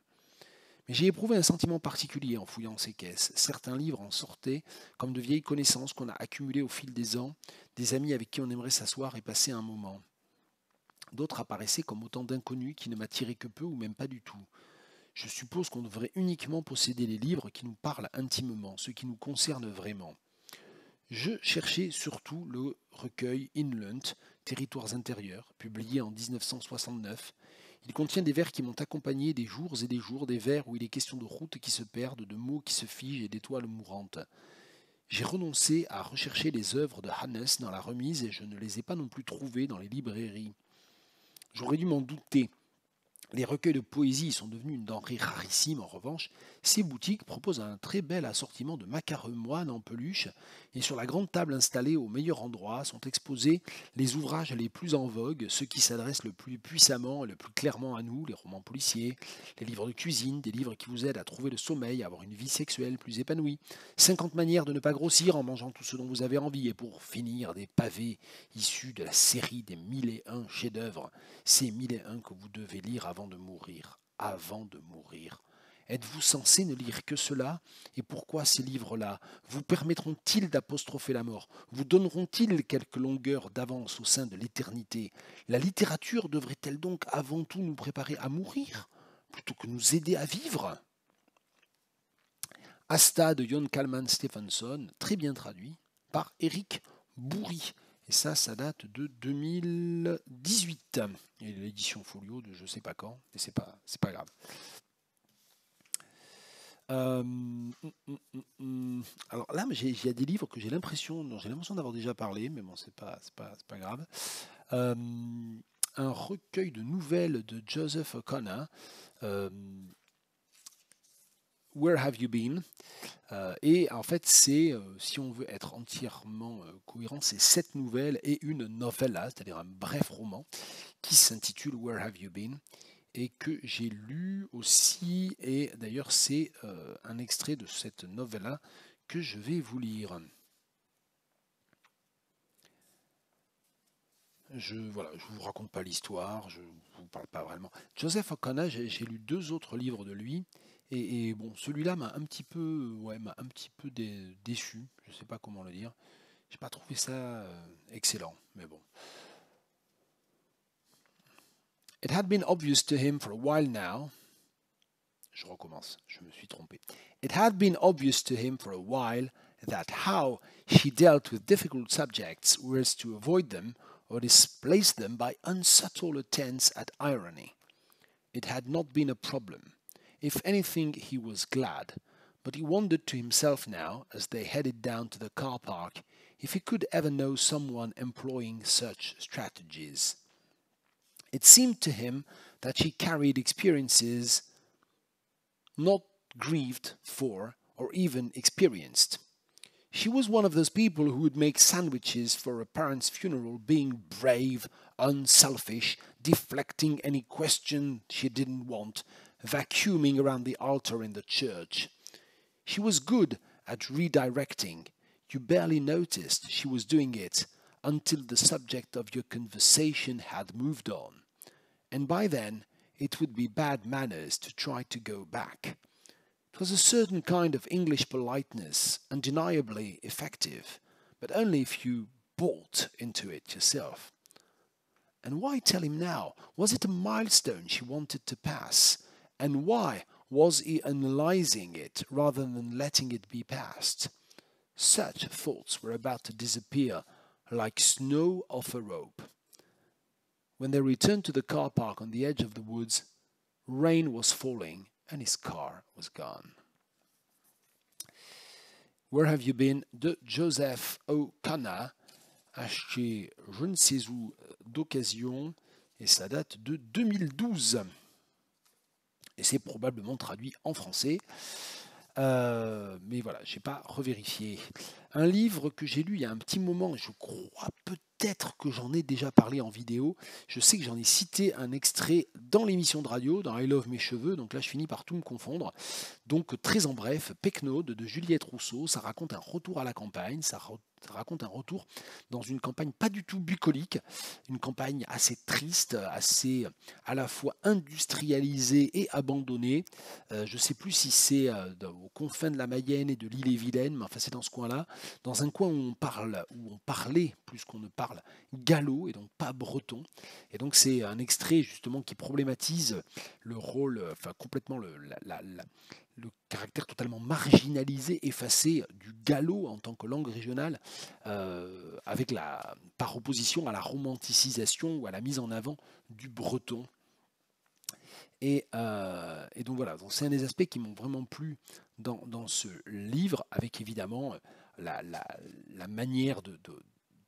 Mais j'ai éprouvé un sentiment particulier en fouillant ces caisses. Certains livres en sortaient comme de vieilles connaissances qu'on a accumulées au fil des ans, des amis avec qui on aimerait s'asseoir et passer un moment. D'autres apparaissaient comme autant d'inconnus qui ne m'attiraient que peu ou même pas du tout. Je suppose qu'on devrait uniquement posséder les livres qui nous parlent intimement, ceux qui nous concernent vraiment. Je cherchais surtout le recueil Inland, Territoires intérieurs, publié en 1969. Il contient des vers qui m'ont accompagné des jours et des jours, des vers où il est question de routes qui se perdent, de mots qui se figent et d'étoiles mourantes. J'ai renoncé à rechercher les œuvres de Hannes dans la remise et je ne les ai pas non plus trouvées dans les librairies. J'aurais dû m'en douter. Les recueils de poésie sont devenus une denrée rarissime. En revanche, ces boutiques proposent un très bel assortiment de macareux moines en peluche, et sur la grande table installée au meilleur endroit sont exposés les ouvrages les plus en vogue, ceux qui s'adressent le plus puissamment et le plus clairement à nous, les romans policiers, les livres de cuisine, des livres qui vous aident à trouver le sommeil, à avoir une vie sexuelle plus épanouie, 50 manières de ne pas grossir en mangeant tout ce dont vous avez envie, et pour finir, des pavés issus de la série des 1001 chefs-d'œuvre, ces 1001 que vous devez lire avant de mourir. Avant de mourir. Êtes-vous censé ne lire que cela? Et pourquoi ces livres-là vous permettront-ils d'apostropher la mort? Vous donneront-ils quelque longueur d'avance au sein de l'éternité? La littérature devrait-elle donc avant tout nous préparer à mourir, plutôt que nous aider à vivre? Asta de Jon Kalman Stephenson, très bien traduit par Éric Bourri. Et ça date de 2018. Et l'édition folio de je ne sais pas quand, mais c'est pas grave. Alors là, il y a des livres que j'ai l'impression d'avoir déjà parlé, mais bon, c'est pas grave. Un recueil de nouvelles de Joseph O'Connor, Where Have You Been? Et en fait, c'est, si on veut être entièrement cohérent, c'est 7 nouvelles et une novella, c'est-à-dire un bref roman, qui s'intitule Where Have You Been? Et que j'ai lu aussi, et d'ailleurs c'est un extrait de cette novella que je vais vous lire. Je vous raconte pas l'histoire, je vous parle pas vraiment. Joseph O'Connor, j'ai lu 2 autres livres de lui, et bon, celui-là m'a un petit peu déçu, je sais pas comment le dire. J'ai pas trouvé ça excellent, mais bon. It had been obvious to him for a while now. Je recommence, je me suis trompé. It had been obvious to him for a while that how she dealt with difficult subjects was to avoid them or displaced them by unsubtle attempts at irony. It had not been a problem. If anything, he was glad, but he wondered to himself now, as they headed down to the car park, if he could ever know someone employing such strategies. It seemed to him that she carried experiences not grieved for or even experienced. She was one of those people who would make sandwiches for a parent's funeral, being brave, unselfish, deflecting any question she didn't want, vacuuming around the altar in the church. She was good at redirecting. You barely noticed she was doing it until the subject of your conversation had moved on. And by then, it would be bad manners to try to go back. It was a certain kind of English politeness, undeniably effective, but only if you bought into it yourself. And why tell him now? Was it a milestone she wanted to pass? And why was he analyzing it rather than letting it be passed? Such thoughts were about to disappear like snow off a rope. When they returned to the car park on the edge of the woods, rain was falling and his car was gone. Where Have You Been de Joseph O'Connor, acheté je ne sais où d'occasion, et ça date de 2012. Et c'est probablement traduit en français. Mais voilà, je n'ai pas revérifié. Un livre que j'ai lu il y a un petit moment, je crois peut-être que j'en ai déjà parlé en vidéo. Je sais que j'en ai cité un extrait dans l'émission de radio, dans I Love Mes Cheveux, donc là je finis par tout me confondre. Donc très en bref, Pecknold de Juliette Rousseau, ça raconte un retour à la campagne, ça raconte un retour dans une campagne pas du tout bucolique, une campagne assez triste, assez à la fois industrialisée et abandonnée. Je ne sais plus si c'est aux confins de la Mayenne et de l'île-et-Vilaine, mais enfin c'est dans ce coin-là, dans un coin où on parlait plus qu'on ne parle gallo et donc pas breton. Et donc c'est un extrait justement qui problématise le rôle, enfin complètement le caractère totalement marginalisé, effacé du gallo en tant que langue régionale, par opposition à la romanticisation ou à la mise en avant du breton. Et donc voilà, donc c'est un des aspects qui m'ont vraiment plu dans ce livre, avec évidemment la manière de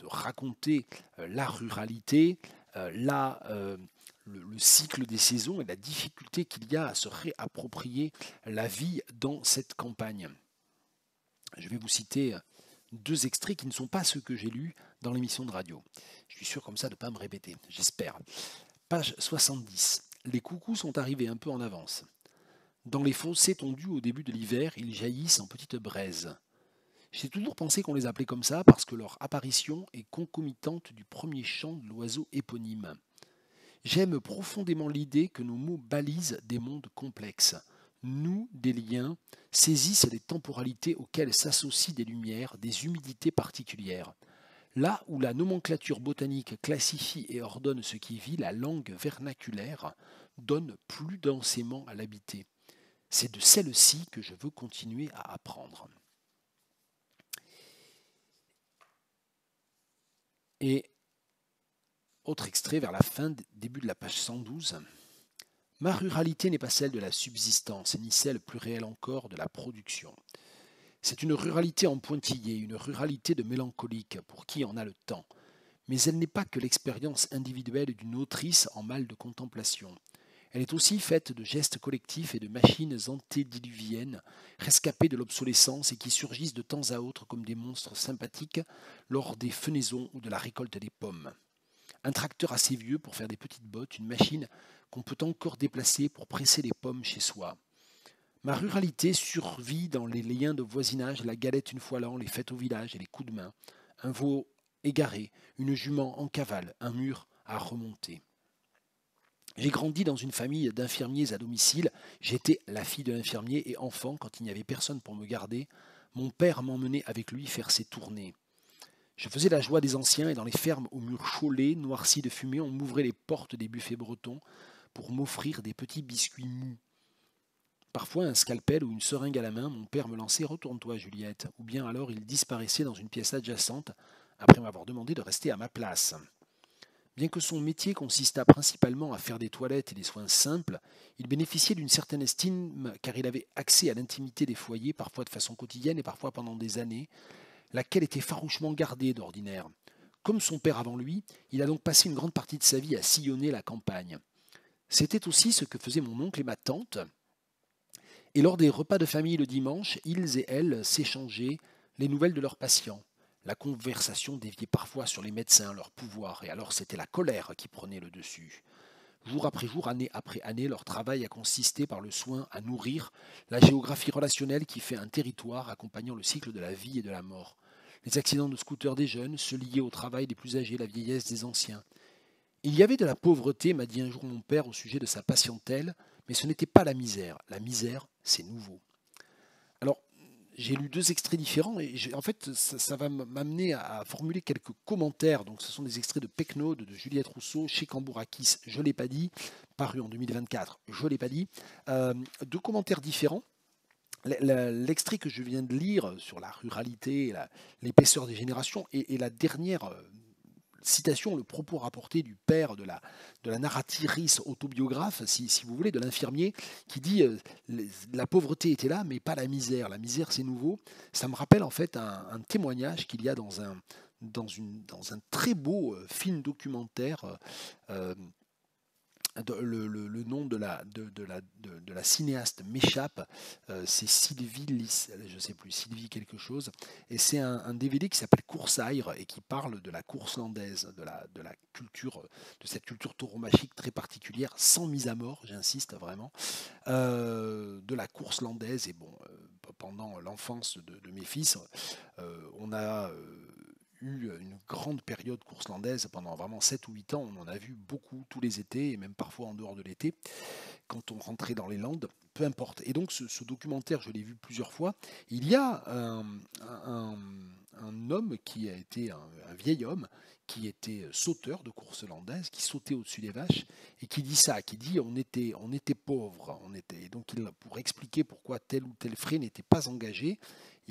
raconter la ruralité, le cycle des saisons et la difficulté qu'il y a à se réapproprier la vie dans cette campagne. Je vais vous citer deux extraits qui ne sont pas ceux que j'ai lus dans l'émission de radio. Je suis sûr comme ça de ne pas me répéter, j'espère. Page 70. Les coucous sont arrivés un peu en avance. Dans les fossés tondus au début de l'hiver, ils jaillissent en petites braises. J'ai toujours pensé qu'on les appelait comme ça parce que leur apparition est concomitante du premier chant de l'oiseau éponyme. J'aime profondément l'idée que nos mots balisent des mondes complexes, nouent des liens, saisissent les temporalités auxquelles s'associent des lumières, des humidités particulières. Là où la nomenclature botanique classifie et ordonne ce qui vit, la langue vernaculaire donne plus densément à l'habiter. C'est de celle-ci que je veux continuer à apprendre. Et autre extrait vers la fin, début de la page 112. Ma ruralité n'est pas celle de la subsistance, ni celle plus réelle encore de la production. C'est une ruralité en pointillé, une ruralité de mélancolique, pour qui en a le temps. Mais elle n'est pas que l'expérience individuelle d'une autrice en mal de contemplation. Elle est aussi faite de gestes collectifs et de machines antédiluviennes, rescapées de l'obsolescence et qui surgissent de temps à autre comme des monstres sympathiques lors des fenaisons ou de la récolte des pommes. Un tracteur assez vieux pour faire des petites bottes, une machine qu'on peut encore déplacer pour presser les pommes chez soi. Ma ruralité survit dans les liens de voisinage, la galette une fois l'an, les fêtes au village et les coups de main, un veau égaré, une jument en cavale, un mur à remonter. J'ai grandi dans une famille d'infirmiers à domicile. J'étais la fille de l'infirmier et enfant, quand il n'y avait personne pour me garder, mon père m'emmenait avec lui faire ses tournées. Je faisais la joie des anciens et dans les fermes aux murs chaulés, noircis de fumée, on m'ouvrait les portes des buffets bretons pour m'offrir des petits biscuits mous. Parfois, un scalpel ou une seringue à la main, mon père me lançait « Retourne-toi, Juliette », ou bien alors il disparaissait dans une pièce adjacente après m'avoir demandé de rester à ma place. Bien que son métier consistât principalement à faire des toilettes et des soins simples, il bénéficiait d'une certaine estime car il avait accès à l'intimité des foyers, parfois de façon quotidienne et parfois pendant des années, laquelle était farouchement gardée d'ordinaire. Comme son père avant lui, il a donc passé une grande partie de sa vie à sillonner la campagne. C'était aussi ce que faisaient mon oncle et ma tante, et lors des repas de famille le dimanche, ils et elles s'échangeaient les nouvelles de leurs patients. La conversation déviait parfois sur les médecins, leur pouvoir, et alors c'était la colère qui prenait le dessus. Jour après jour, année après année, leur travail a consisté par le soin à nourrir la géographie relationnelle qui fait un territoire accompagnant le cycle de la vie et de la mort. Les accidents de scooter des jeunes, ceux liés au travail des plus âgés, la vieillesse des anciens. Il y avait de la pauvreté, m'a dit un jour mon père au sujet de sa patientèle, mais ce n'était pas la misère. La misère, c'est nouveau. Alors, j'ai lu deux extraits différents et en fait, ça va m'amener à formuler quelques commentaires. Donc, ce sont des extraits de Pecno, de Juliette Rousseau, chez Cambourakis, je ne l'ai pas dit, paru en 2024, je ne l'ai pas dit. Deux commentaires différents. L'extrait que je viens de lire sur la ruralité, l'épaisseur des générations, et la dernière citation, le propos rapporté du père de la narratrice autobiographe, si vous voulez, de l'infirmier, qui dit la pauvreté était là, mais pas la misère. La misère, c'est nouveau. Ça me rappelle en fait un témoignage qu'il y a dans un très beau film documentaire. Le nom de la cinéaste m'échappe, c'est Sylvie, je ne sais plus, Sylvie quelque chose, et c'est un DVD qui s'appelle Coursaire et qui parle de la course landaise, de la culture, de cette culture tauromachique très particulière, sans mise à mort, j'insiste vraiment, de la course landaise. Et bon, pendant l'enfance de mes fils, on a eu une grande période course landaise pendant vraiment 7 ou 8 ans. On en a vu beaucoup tous les étés et même parfois en dehors de l'été quand on rentrait dans les Landes, peu importe. Et donc ce documentaire, je l'ai vu plusieurs fois. Il y a un homme qui a été un vieil homme qui était sauteur de course landaise, qui sautait au-dessus des vaches et qui dit ça, qui dit on était pauvres, et donc pour expliquer pourquoi tel ou tel frais n'était pas engagé.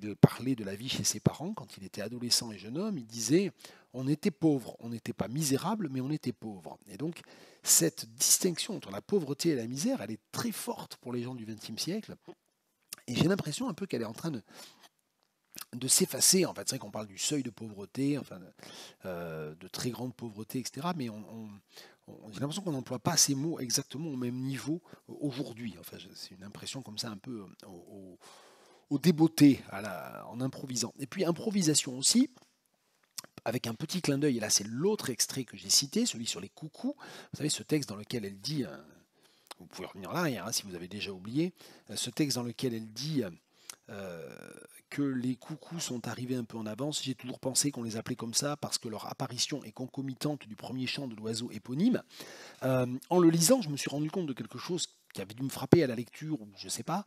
Il parlait de la vie chez ses parents quand il était adolescent et jeune homme. Il disait on était pauvre, on n'était pas misérable, mais on était pauvre. Et donc cette distinction entre la pauvreté et la misère, elle est très forte pour les gens du XXe siècle. Et j'ai l'impression un peu qu'elle est en train de s'effacer. En fait, c'est vrai qu'on parle du seuil de pauvreté, enfin, de très grande pauvreté, etc. Mais j'ai l'impression qu'on n'emploie pas ces mots exactement au même niveau aujourd'hui. Enfin, c'est une impression comme ça un peu au débeauté, en improvisant. Et puis improvisation aussi, avec un petit clin d'œil, et là c'est l'autre extrait que j'ai cité, celui sur les coucous. Vous savez, ce texte dans lequel elle dit, vous pouvez revenir là, hein, si vous avez déjà oublié, ce texte dans lequel elle dit que les coucous sont arrivés un peu en avance. J'ai toujours pensé qu'on les appelait comme ça parce que leur apparition est concomitante du premier chant de l'oiseau éponyme. En le lisant, je me suis rendu compte de quelque chose qui avait dû me frapper à la lecture, ou je ne sais pas,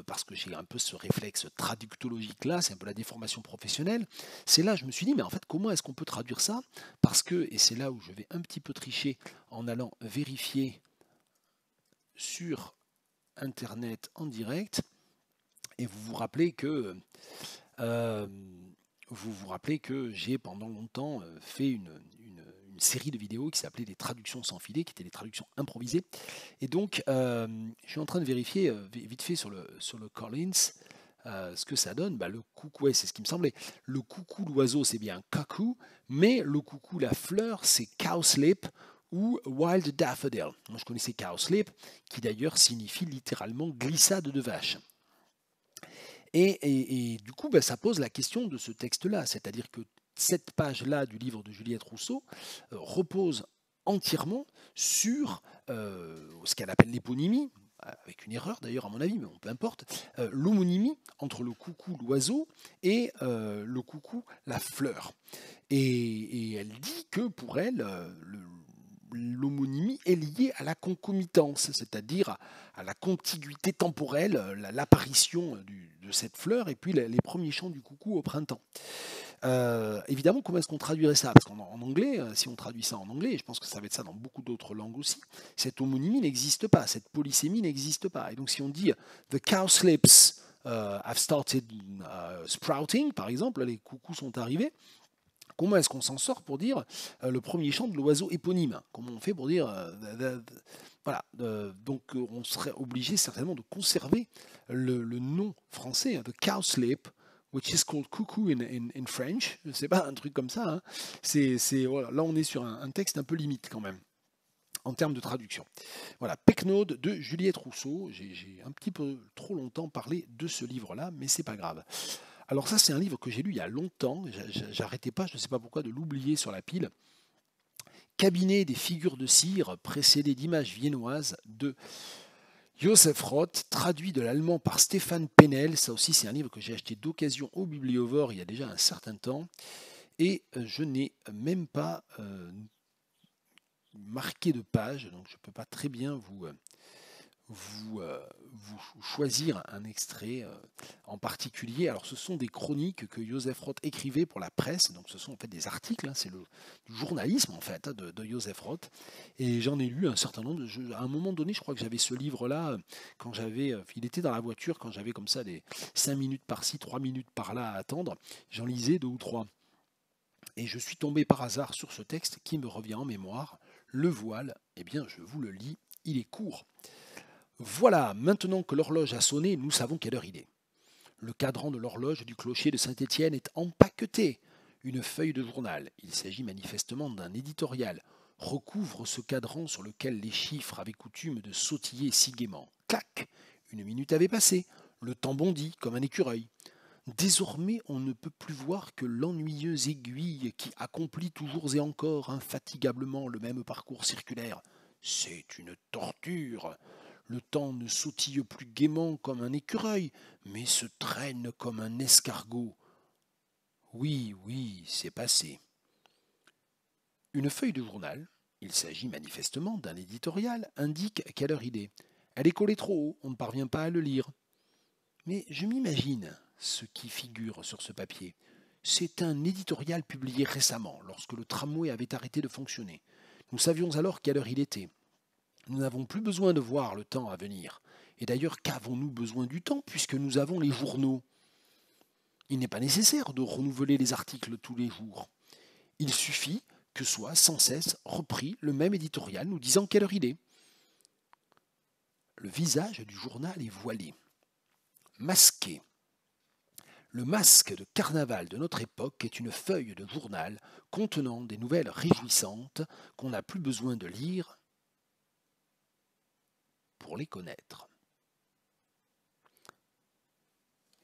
parce que j'ai un peu ce réflexe traductologique-là, c'est un peu la déformation professionnelle. C'est là, je me suis dit, mais en fait, comment est-ce qu'on peut traduire ça? Parce que, et c'est là où je vais un petit peu tricher en allant vérifier sur Internet en direct, et euh, vous vous rappelez que j'ai pendant longtemps fait une série de vidéos qui s'appelait les traductions sans filet, qui étaient les traductions improvisées. Et donc, je suis en train de vérifier vite fait sur le Collins ce que ça donne. Bah, le coucou, ouais, c'est ce qui me semblait. Le coucou, l'oiseau, c'est bien cuckoo, mais le coucou, la fleur, c'est cowslip ou wild daffodil. Moi, je connaissais cowslip, qui d'ailleurs signifie littéralement glissade de vache. Et du coup, ça pose la question de ce texte-là, c'est-à-dire que cette page-là du livre de Juliette Rousseau repose entièrement sur ce qu'elle appelle l'éponymie, avec une erreur d'ailleurs à mon avis, mais bon, peu importe, l'homonymie entre le coucou, l'oiseau, et le coucou, la fleur. Et elle dit que pour elle, l'homonymie est liée à la concomitance, c'est-à-dire à la contiguïté temporelle, l'apparition de cette fleur et puis les premiers chants du coucou au printemps. Évidemment, comment est-ce qu'on traduirait ça? Parce qu'en anglais, si on traduit ça en anglais, et je pense que ça va être ça dans beaucoup d'autres langues aussi, cette homonymie n'existe pas, cette polysémie n'existe pas. Et donc si on dit The cowslips have started sprouting, par exemple, les coucous sont arrivés, Comment est-ce qu'on s'en sort pour dire le premier chant de l'oiseau éponyme? Comment on fait pour dire voilà, donc on serait obligé certainement de conserver le nom français, hein, de cowslip, which is called cuckoo in French. C'est pas un truc comme ça, hein. Voilà, là, on est sur un texte un peu limite quand même en termes de traduction. Voilà, Pecknold de Juliette Rousseau. J'ai un petit peu trop longtemps parlé de ce livre-là, mais c'est pas grave. Alors ça, c'est un livre que j'ai lu il y a longtemps. J'arrêtais pas, je ne sais pas pourquoi, de l'oublier sur la pile. Cabinet des figures de cire, précédé d'images viennoises de Joseph Roth, traduit de l'allemand par Stéphane Penel. Ça aussi, c'est un livre que j'ai acheté d'occasion au Bibliovore il y a déjà un certain temps. Et je n'ai même pas marqué de page, donc je ne peux pas très bien vous choisir un extrait en particulier. Alors, ce sont des chroniques que Joseph Roth écrivait pour la presse, donc ce sont en fait des articles, hein, c'est du journalisme en fait de Joseph Roth. Et j'en ai lu un certain nombre. À un moment donné, je crois que j'avais ce livre-là quand il était dans la voiture quand j'avais comme ça des 5 minutes par-ci, 3 minutes par-là à attendre. J'en lisais 2 ou 3. Et je suis tombé par hasard sur ce texte qui me revient en mémoire. Le voile, eh bien, je vous le lis, il est court. Voilà, maintenant que l'horloge a sonné, nous savons quelle heure il est. Le cadran de l'horloge du clocher de Saint-Étienne est empaqueté. Une feuille de journal, il s'agit manifestement d'un éditorial, recouvre ce cadran sur lequel les chiffres avaient coutume de sautiller si gaiement. Clac! Une minute avait passé, le temps bondit comme un écureuil. Désormais, on ne peut plus voir que l'ennuyeuse aiguille qui accomplit toujours et encore infatigablement le même parcours circulaire. C'est une torture. Le temps ne sautille plus gaiement comme un écureuil, mais se traîne comme un escargot. Oui, oui, c'est passé. Une feuille de journal, il s'agit manifestement d'un éditorial, indique quelle heure il est. Elle est collée trop haut, on ne parvient pas à le lire. Mais je m'imagine ce qui figure sur ce papier. C'est un éditorial publié récemment, lorsque le tramway avait arrêté de fonctionner. Nous savions alors quelle heure il était. Nous n'avons plus besoin de voir le temps à venir. Et d'ailleurs, qu'avons-nous besoin du temps puisque nous avons les journaux? Il n'est pas nécessaire de renouveler les articles tous les jours. Il suffit que soit sans cesse repris le même éditorial nous disant quelle heure il est. Le visage du journal est voilé, masqué. Le masque de carnaval de notre époque est une feuille de journal contenant des nouvelles réjouissantes qu'on n'a plus besoin de lire pour les connaître.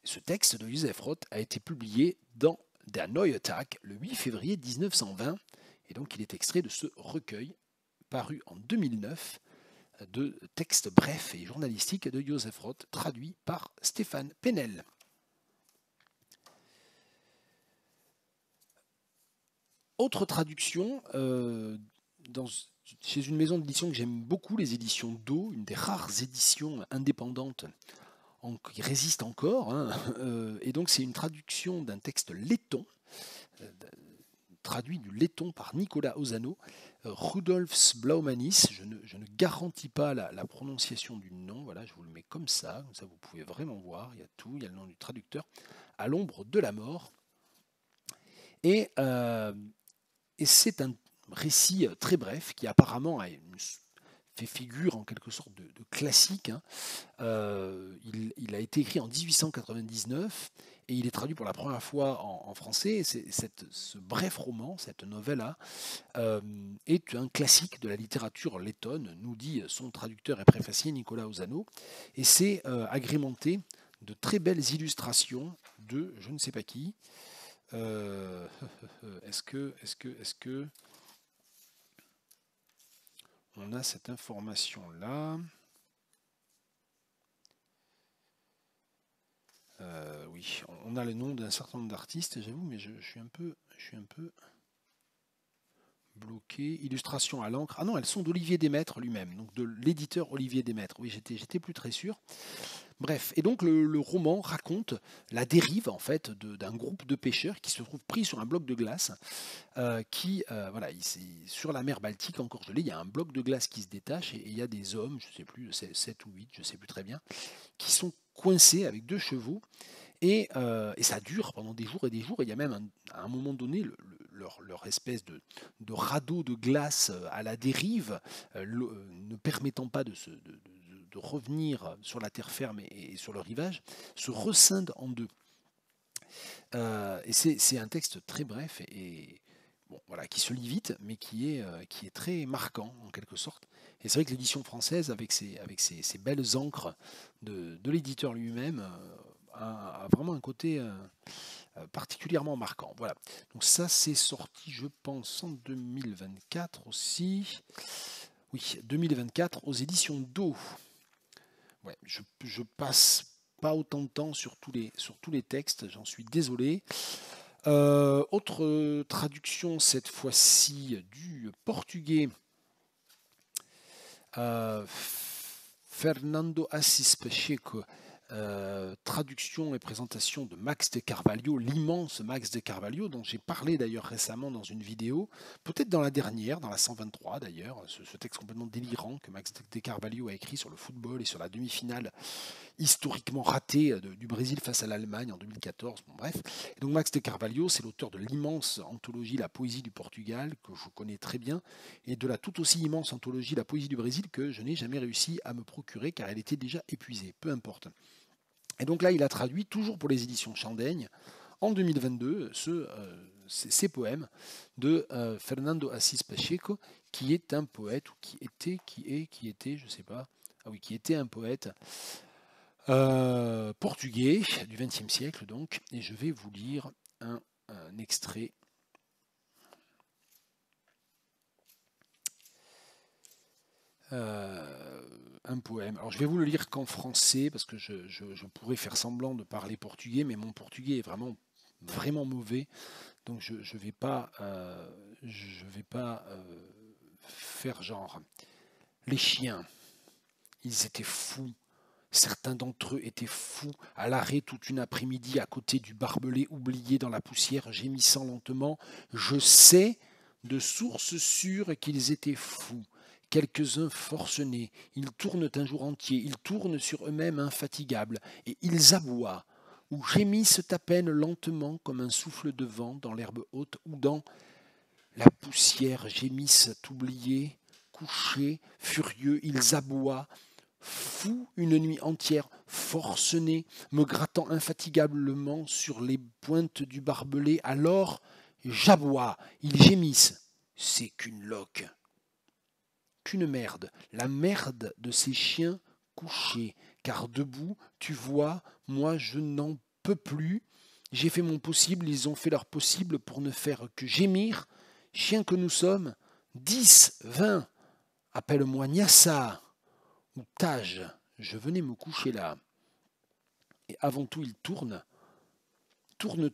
Ce texte de Joseph Roth a été publié dans Der Neue Tag le 8 février 1920, et donc il est extrait de ce recueil paru en 2009 de textes brefs et journalistiques de Joseph Roth, traduit par Stéphane Penel. Autre traduction, chez une maison d'édition que j'aime beaucoup, les éditions Do, une des rares éditions indépendantes qui résiste encore, hein, et donc c'est une traduction d'un texte letton, traduit du letton par Nicolas Ozano, Rudolfs Blaumanis, je ne garantis pas la prononciation du nom, voilà, je vous le mets comme ça vous pouvez vraiment voir, il y a tout, il y a le nom du traducteur, à l'ombre de la mort, et c'est un récit très bref qui apparemment fait figure en quelque sorte de classique. Hein. Il a été écrit en 1899 et il est traduit pour la première fois en français. Ce bref roman, cette novella, est un classique de la littérature lettonne, nous dit son traducteur et préfacier Nicolas Ozano, et c'est agrémenté de très belles illustrations de je ne sais pas qui. Est-ce que on a cette information-là? Oui, on a le nom d'un certain nombre d'artistes, j'avoue, mais je suis un peu bloqué. Illustration à l'encre. Ah non, elles sont d'Olivier Desmaîtres lui-même, donc de l'éditeur Olivier Desmaîtres. Oui, j'étais plus très sûr. Bref, et donc le roman raconte la dérive en fait d'un groupe de pêcheurs qui se trouve pris sur un bloc de glace, sur la mer Baltique, encore gelée, il y a un bloc de glace qui se détache et il y a des hommes, je ne sais plus, 7 ou 8, je ne sais plus très bien, qui sont coincés avec 2 chevaux et ça dure pendant des jours et des jours. Et il y a même à un moment donné, leur espèce de radeau de glace à la dérive, ne permettant pas de revenir sur la terre ferme et sur le rivage, se rescinde en deux. Et c'est un texte très bref et bon, voilà, qui se lit vite, mais qui est très marquant en quelque sorte. Et c'est vrai que l'édition française, avec ses belles encres de l'éditeur lui-même, a vraiment un côté particulièrement marquant. Voilà. Donc ça, c'est sorti, je pense, en 2024 aussi. Oui, 2024 aux éditions Do. Ouais, je passe pas autant de temps sur tous les textes, j'en suis désolé. Autre traduction, cette fois-ci du portugais, Fernando Assis Pacheco, traduction et présentation de Max de Carvalho, l'immense Max de Carvalho, dont j'ai parlé d'ailleurs récemment dans une vidéo, peut-être dans la dernière, dans la 123 d'ailleurs, ce texte complètement délirant que Max de Carvalho a écrit sur le football et sur la demi-finale historiquement ratée du Brésil face à l'Allemagne en 2014. Bon, bref. Et donc Max de Carvalho, c'est l'auteur de l'immense anthologie La poésie du Portugal, que je connais très bien, et de la tout aussi immense anthologie La poésie du Brésil, que je n'ai jamais réussi à me procurer car elle était déjà épuisée. Peu importe. Et donc là, il a traduit, toujours pour les éditions Chandaigne, en 2022, ces poèmes de Fernando Assis Pacheco, qui est un poète, ou qui était, je ne sais pas, ah oui, qui était un poète portugais du XXe siècle, donc, et je vais vous lire un extrait. Un poème. Alors je vais vous le lire qu'en français parce que je pourrais faire semblant de parler portugais, mais mon portugais est vraiment mauvais, donc je vais pas faire genre. Les chiens, ils étaient fous. Certains d'entre eux étaient fous, à l'arrêt toute une après-midi à côté du barbelé oublié dans la poussière, gémissant lentement. Je sais de source sûre qu'ils étaient fous. Quelques-uns forcenés, ils tournent un jour entier, ils tournent sur eux-mêmes infatigables, et ils aboient, ou gémissent à peine lentement comme un souffle de vent dans l'herbe haute ou dans la poussière, gémissent oubliés, couchés, furieux, ils aboient, fous une nuit entière, forcenés, me grattant infatigablement sur les pointes du barbelé, alors j'aboie, ils gémissent, c'est qu'une loque. Qu'une merde, la merde de ces chiens couchés, car debout, tu vois, moi je n'en peux plus, j'ai fait mon possible, ils ont fait leur possible pour ne faire que gémir, chiens que nous sommes, 10, 20, appelle-moi Nyassa ou Tage, je venais me coucher là. Et avant tout, il tourne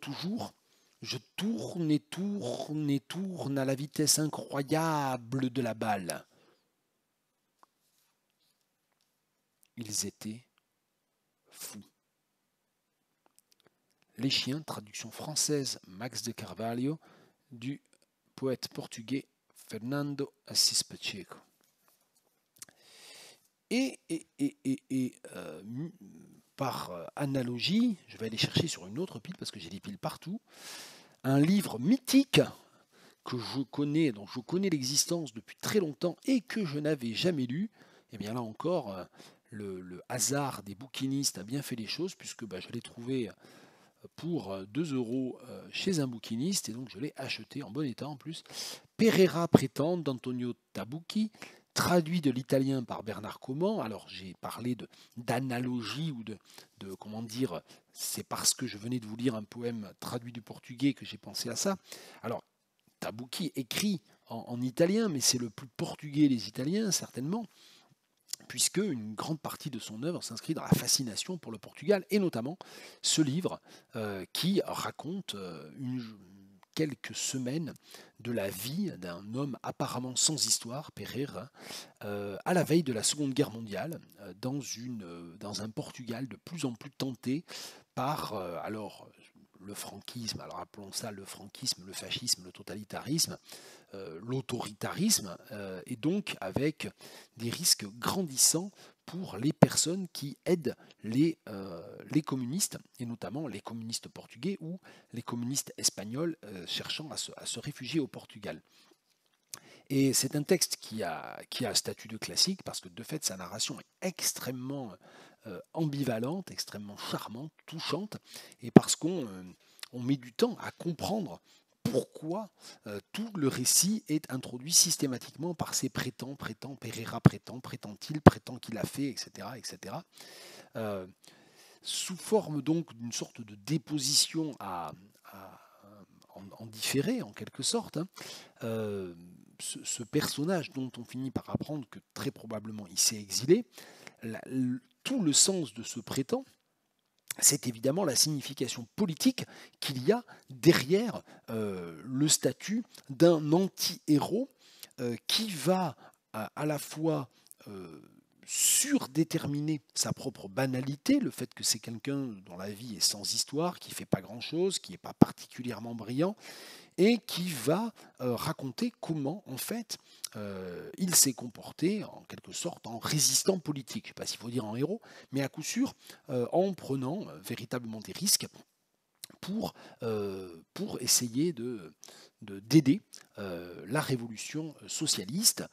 toujours, je tourne et tourne et tourne à la vitesse incroyable de la balle. Ils étaient fous. Les chiens, traduction française Max de Carvalho, du poète portugais Fernando Assis Pacheco. Et par analogie, je vais aller chercher sur une autre pile parce que j'ai des piles partout, un livre mythique que je connais, dont je connais l'existence depuis très longtemps et que je n'avais jamais lu. Et bien là encore, le hasard des bouquinistes a bien fait les choses puisque je l'ai trouvé pour 2 € chez un bouquiniste et donc je l'ai acheté en bon état en plus. Pereira prétend d'Antonio Tabucchi, traduit de l'italien par Bernard Comment. Alors j'ai parlé d'analogie ou de comment dire, c'est parce que je venais de vous lire un poème traduit du portugais que j'ai pensé à ça. Alors Tabucchi écrit en italien, mais c'est le plus portugais des Italiens certainement, puisque une grande partie de son œuvre s'inscrit dans la fascination pour le Portugal, et notamment ce livre qui raconte quelques semaines de la vie d'un homme apparemment sans histoire, Pereira, à la veille de la Seconde Guerre mondiale, dans un Portugal de plus en plus tenté par le franquisme, alors appelons ça le franquisme, le fascisme, le totalitarisme, l'autoritarisme, et donc avec des risques grandissants pour les personnes qui aident les communistes, et notamment les communistes portugais ou les communistes espagnols cherchant à se réfugier au Portugal. Et c'est un texte qui a statut de classique parce que de fait sa narration est extrêmement ambivalente, extrêmement charmante, touchante, et parce on met du temps à comprendre pourquoi tout le récit est introduit systématiquement par ces prétend, Pereira prétend-il, prétend qu'il a fait, etc. etc. Euh, Sous forme donc d'une sorte de déposition en différé, en quelque sorte, hein, ce personnage dont on finit par apprendre que très probablement il s'est exilé, tout le sens de ce prétend, c'est évidemment la signification politique qu'il y a derrière le statut d'un anti-héros qui va à la fois surdéterminer sa propre banalité, le fait que c'est quelqu'un dont la vie est sans histoire, qui ne fait pas grand-chose, qui n'est pas particulièrement brillant, et qui va raconter comment, en fait, il s'est comporté, en quelque sorte, en résistant politique. Je ne sais pas s'il faut dire en héros, mais à coup sûr, en prenant véritablement des risques pour essayer d'aider la révolution socialiste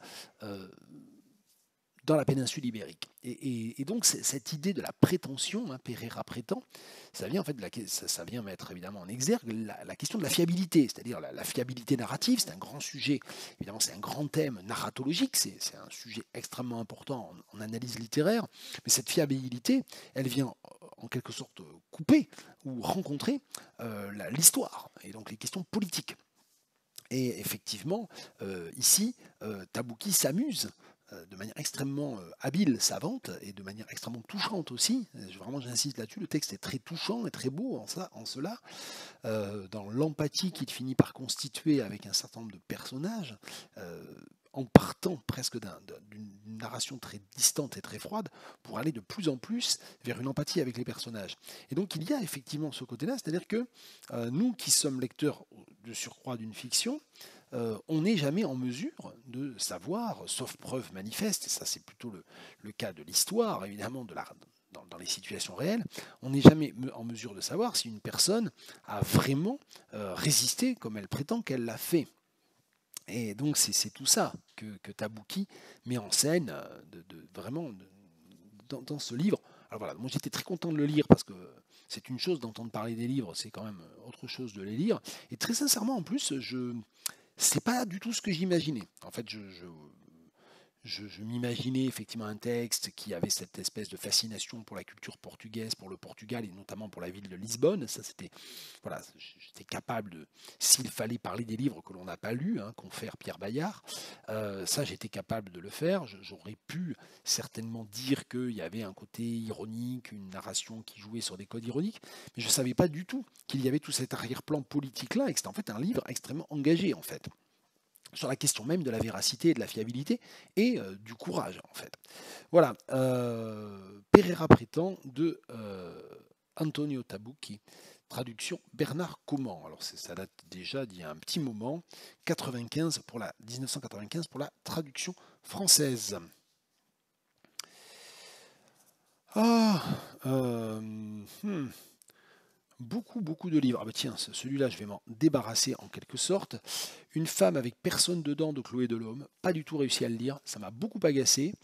dans la péninsule ibérique. Et donc cette idée de la prétention, hein, Pereira prétend, ça vient en fait ça vient mettre évidemment en exergue la question de la fiabilité, c'est-à-dire la fiabilité narrative. C'est un grand sujet, évidemment c'est un grand thème narratologique, c'est un sujet extrêmement important en analyse littéraire, mais cette fiabilité, elle vient en quelque sorte couper ou rencontrer l'histoire et donc les questions politiques. Et effectivement, ici, Tabouki s'amuse de manière extrêmement habile, savante, et de manière extrêmement touchante aussi. Vraiment, j'insiste là-dessus, le texte est très touchant et très beau en cela, dans l'empathie qu'il finit par constituer avec un certain nombre de personnages, en partant presque d'une narration très distante et très froide, pour aller de plus en plus vers une empathie avec les personnages. Et donc il y a effectivement ce côté-là, c'est-à-dire que nous qui sommes lecteurs de surcroît d'une fiction, on n'est jamais en mesure de savoir, sauf preuve manifeste, et ça c'est plutôt le cas de l'histoire, évidemment, dans les situations réelles, on n'est jamais en mesure de savoir si une personne a vraiment résisté comme elle prétend qu'elle l'a fait. Et donc c'est tout ça que Tabouki met en scène vraiment dans ce livre. Alors voilà, moi j'étais très content de le lire parce que c'est une chose d'entendre parler des livres, c'est quand même autre chose de les lire. Et très sincèrement en plus, c'est pas du tout ce que j'imaginais. En fait, je m'imaginais effectivement un texte qui avait cette espèce de fascination pour la culture portugaise, pour le Portugal et notamment pour la ville de Lisbonne. Ça, c'était, voilà, j'étais capable de, s'il fallait parler des livres que l'on n'a pas lus, hein, confère Pierre Bayard, ça, j'étais capable de le faire. J'aurais pu certainement dire qu'il y avait un côté ironique, une narration qui jouait sur des codes ironiques, mais je ne savais pas du tout qu'il y avait tout cet arrière-plan politique-là et que c'était en fait un livre extrêmement engagé, en fait, sur la question même de la véracité et de la fiabilité et du courage en fait. Voilà, Pereira prétend de Antonio Tabucchi, traduction Bernard Comment. Alors ça date déjà d'il y a un petit moment, 1995 pour la traduction française. Ah, beaucoup de livres. Ah bah tiens, celui-là, je vais m'en débarrasser en quelque sorte. Une femme avec personne dedans de Chloé Delhomme. Pas du tout réussi à le lire. Ça m'a beaucoup agacé.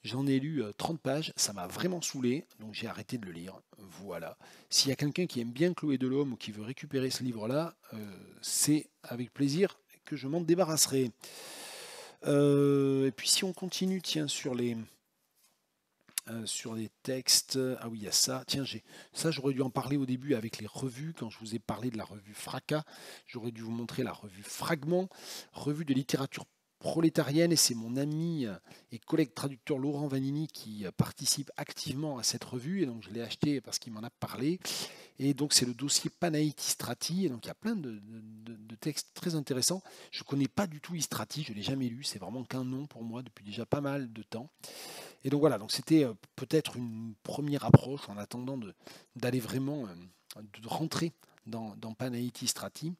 J'en ai lu 30 pages. Ça m'a vraiment saoulé. Donc j'ai arrêté de le lire. Voilà. S'il y a quelqu'un qui aime bien Chloé Delhomme ou qui veut récupérer ce livre-là, c'est avec plaisir que je m'en débarrasserai. Et puis si on continue, tiens, sur les textes. Ah oui, il y a ça. Tiens, ça, j'aurais dû en parler au début avec les revues. Quand je vous ai parlé de la revue Fracas, j'aurais dû vous montrer la revue Fragment, revue de littérature prolétarienne. Et c'est mon ami et collègue traducteur Laurent Vanini qui participe activement à cette revue. Et donc, je l'ai acheté parce qu'il m'en a parlé. Et donc, c'est le dossier Panaïti Strati. Et donc, il y a plein de textes très intéressants. Je ne connais pas du tout Istrati, je ne l'ai jamais lu. C'est vraiment qu'un nom pour moi depuis déjà pas mal de temps. Et donc voilà, donc c'était peut-être une première approche en attendant d'aller vraiment de rentrer dans Panaïti Strati.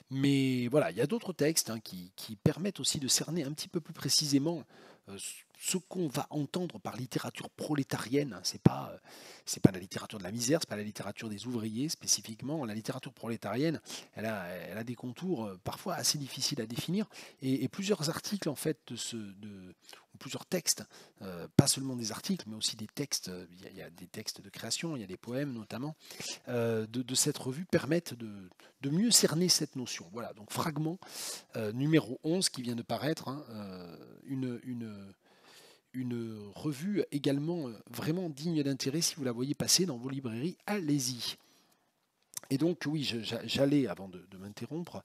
Mais voilà, il y a d'autres textes hein, qui permettent aussi de cerner un petit peu plus précisément ce qu'on va entendre par littérature prolétarienne, hein, c'est pas la littérature de la misère, c'est pas la littérature des ouvriers spécifiquement. La littérature prolétarienne, elle a des contours parfois assez difficiles à définir, et plusieurs articles en fait ou plusieurs textes, pas seulement des articles, mais aussi des textes. Il y a des textes de création, il y a des poèmes notamment, de cette revue permettent de mieux cerner cette notion. Voilà, donc fragment numéro 11 qui vient de paraître, hein, une revue également vraiment digne d'intérêt. Si vous la voyez passer dans vos librairies, allez-y. Et donc oui, j'allais, avant de m'interrompre,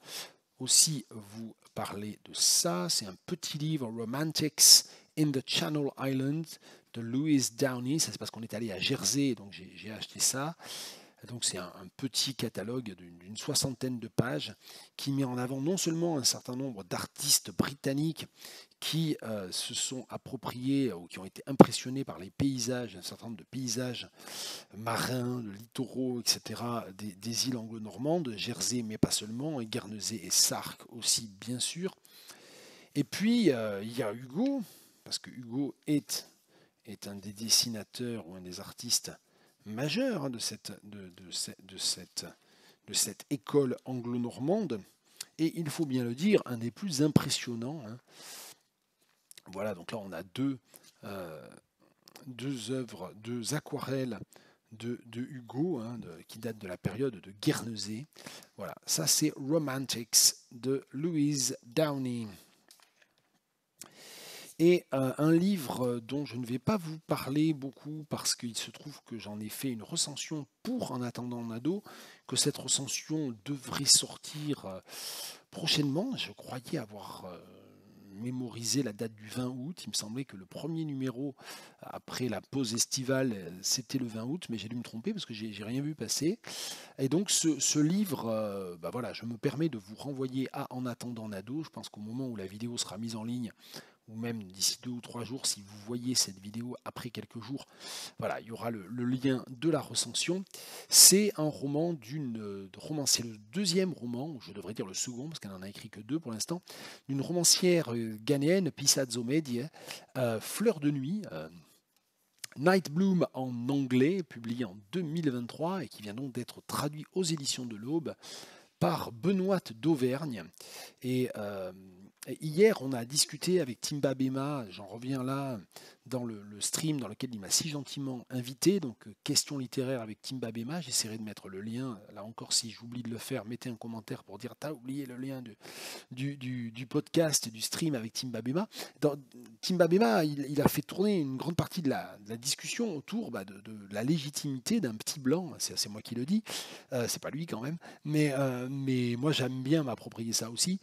aussi vous parler de ça. C'est un petit livre, Romantics in the Channel Islands, de Louise Downey. Ça c'est parce qu'on est allé à Jersey, donc j'ai acheté ça. Donc c'est un petit catalogue d'une soixantaine de pages qui met en avant non seulement un certain nombre d'artistes britanniques qui se sont appropriés ou qui ont été impressionnés par les paysages, un certain nombre de paysages marins, de littoraux, etc., des îles anglo-normandes, Jersey mais pas seulement, et Guernesey et Sark aussi bien sûr. Et puis il y a Hugo, parce que Hugo est un des dessinateurs ou un des artistes majeur, hein, de cette école anglo-normande, et il faut bien le dire, un des plus impressionnants, hein. Voilà, donc là on a deux œuvres, deux aquarelles de Hugo, hein, qui datent de la période de Guernesey. Voilà, ça c'est Romantics de Louise Downey. Et un livre dont je ne vais pas vous parler beaucoup parce qu'il se trouve que j'en ai fait une recension pour En attendant Nado, que cette recension devrait sortir prochainement. Je croyais avoir mémorisé la date du 20 août. Il me semblait que le premier numéro après la pause estivale, c'était le 20 août, mais j'ai dû me tromper parce que j'ai rien vu passer. Et donc ce livre, bah voilà, je me permets de vous renvoyer à En attendant Nado. Je pense qu'au moment où la vidéo sera mise en ligne, ou même d'ici 2 ou 3 jours, si vous voyez cette vidéo après quelques jours, voilà, il y aura le lien de la recension. C'est un roman d'une romancière, le deuxième roman, ou je devrais dire le second, parce qu'elle n'en a écrit que 2 pour l'instant, d'une romancière ghanéenne, Pissa Zomedie, Fleur de nuit, Night Bloom en anglais, publié en 2023 et qui vient donc d'être traduit aux éditions de l'Aube par Benoît d'Auvergne. Et hier, on a discuté avec Timba Bema, j'en reviens là, dans le stream dans lequel il m'a si gentiment invité, donc question littéraire avec Timba Bema, j'essaierai de mettre le lien, là encore si j'oublie de le faire, mettez un commentaire pour dire t'as oublié le lien du podcast, du stream avec Timba Bema. Timba Bema, il a fait tourner une grande partie de la discussion autour de la légitimité d'un petit blanc, c'est moi qui le dis, c'est pas lui quand même, mais moi j'aime bien m'approprier ça aussi.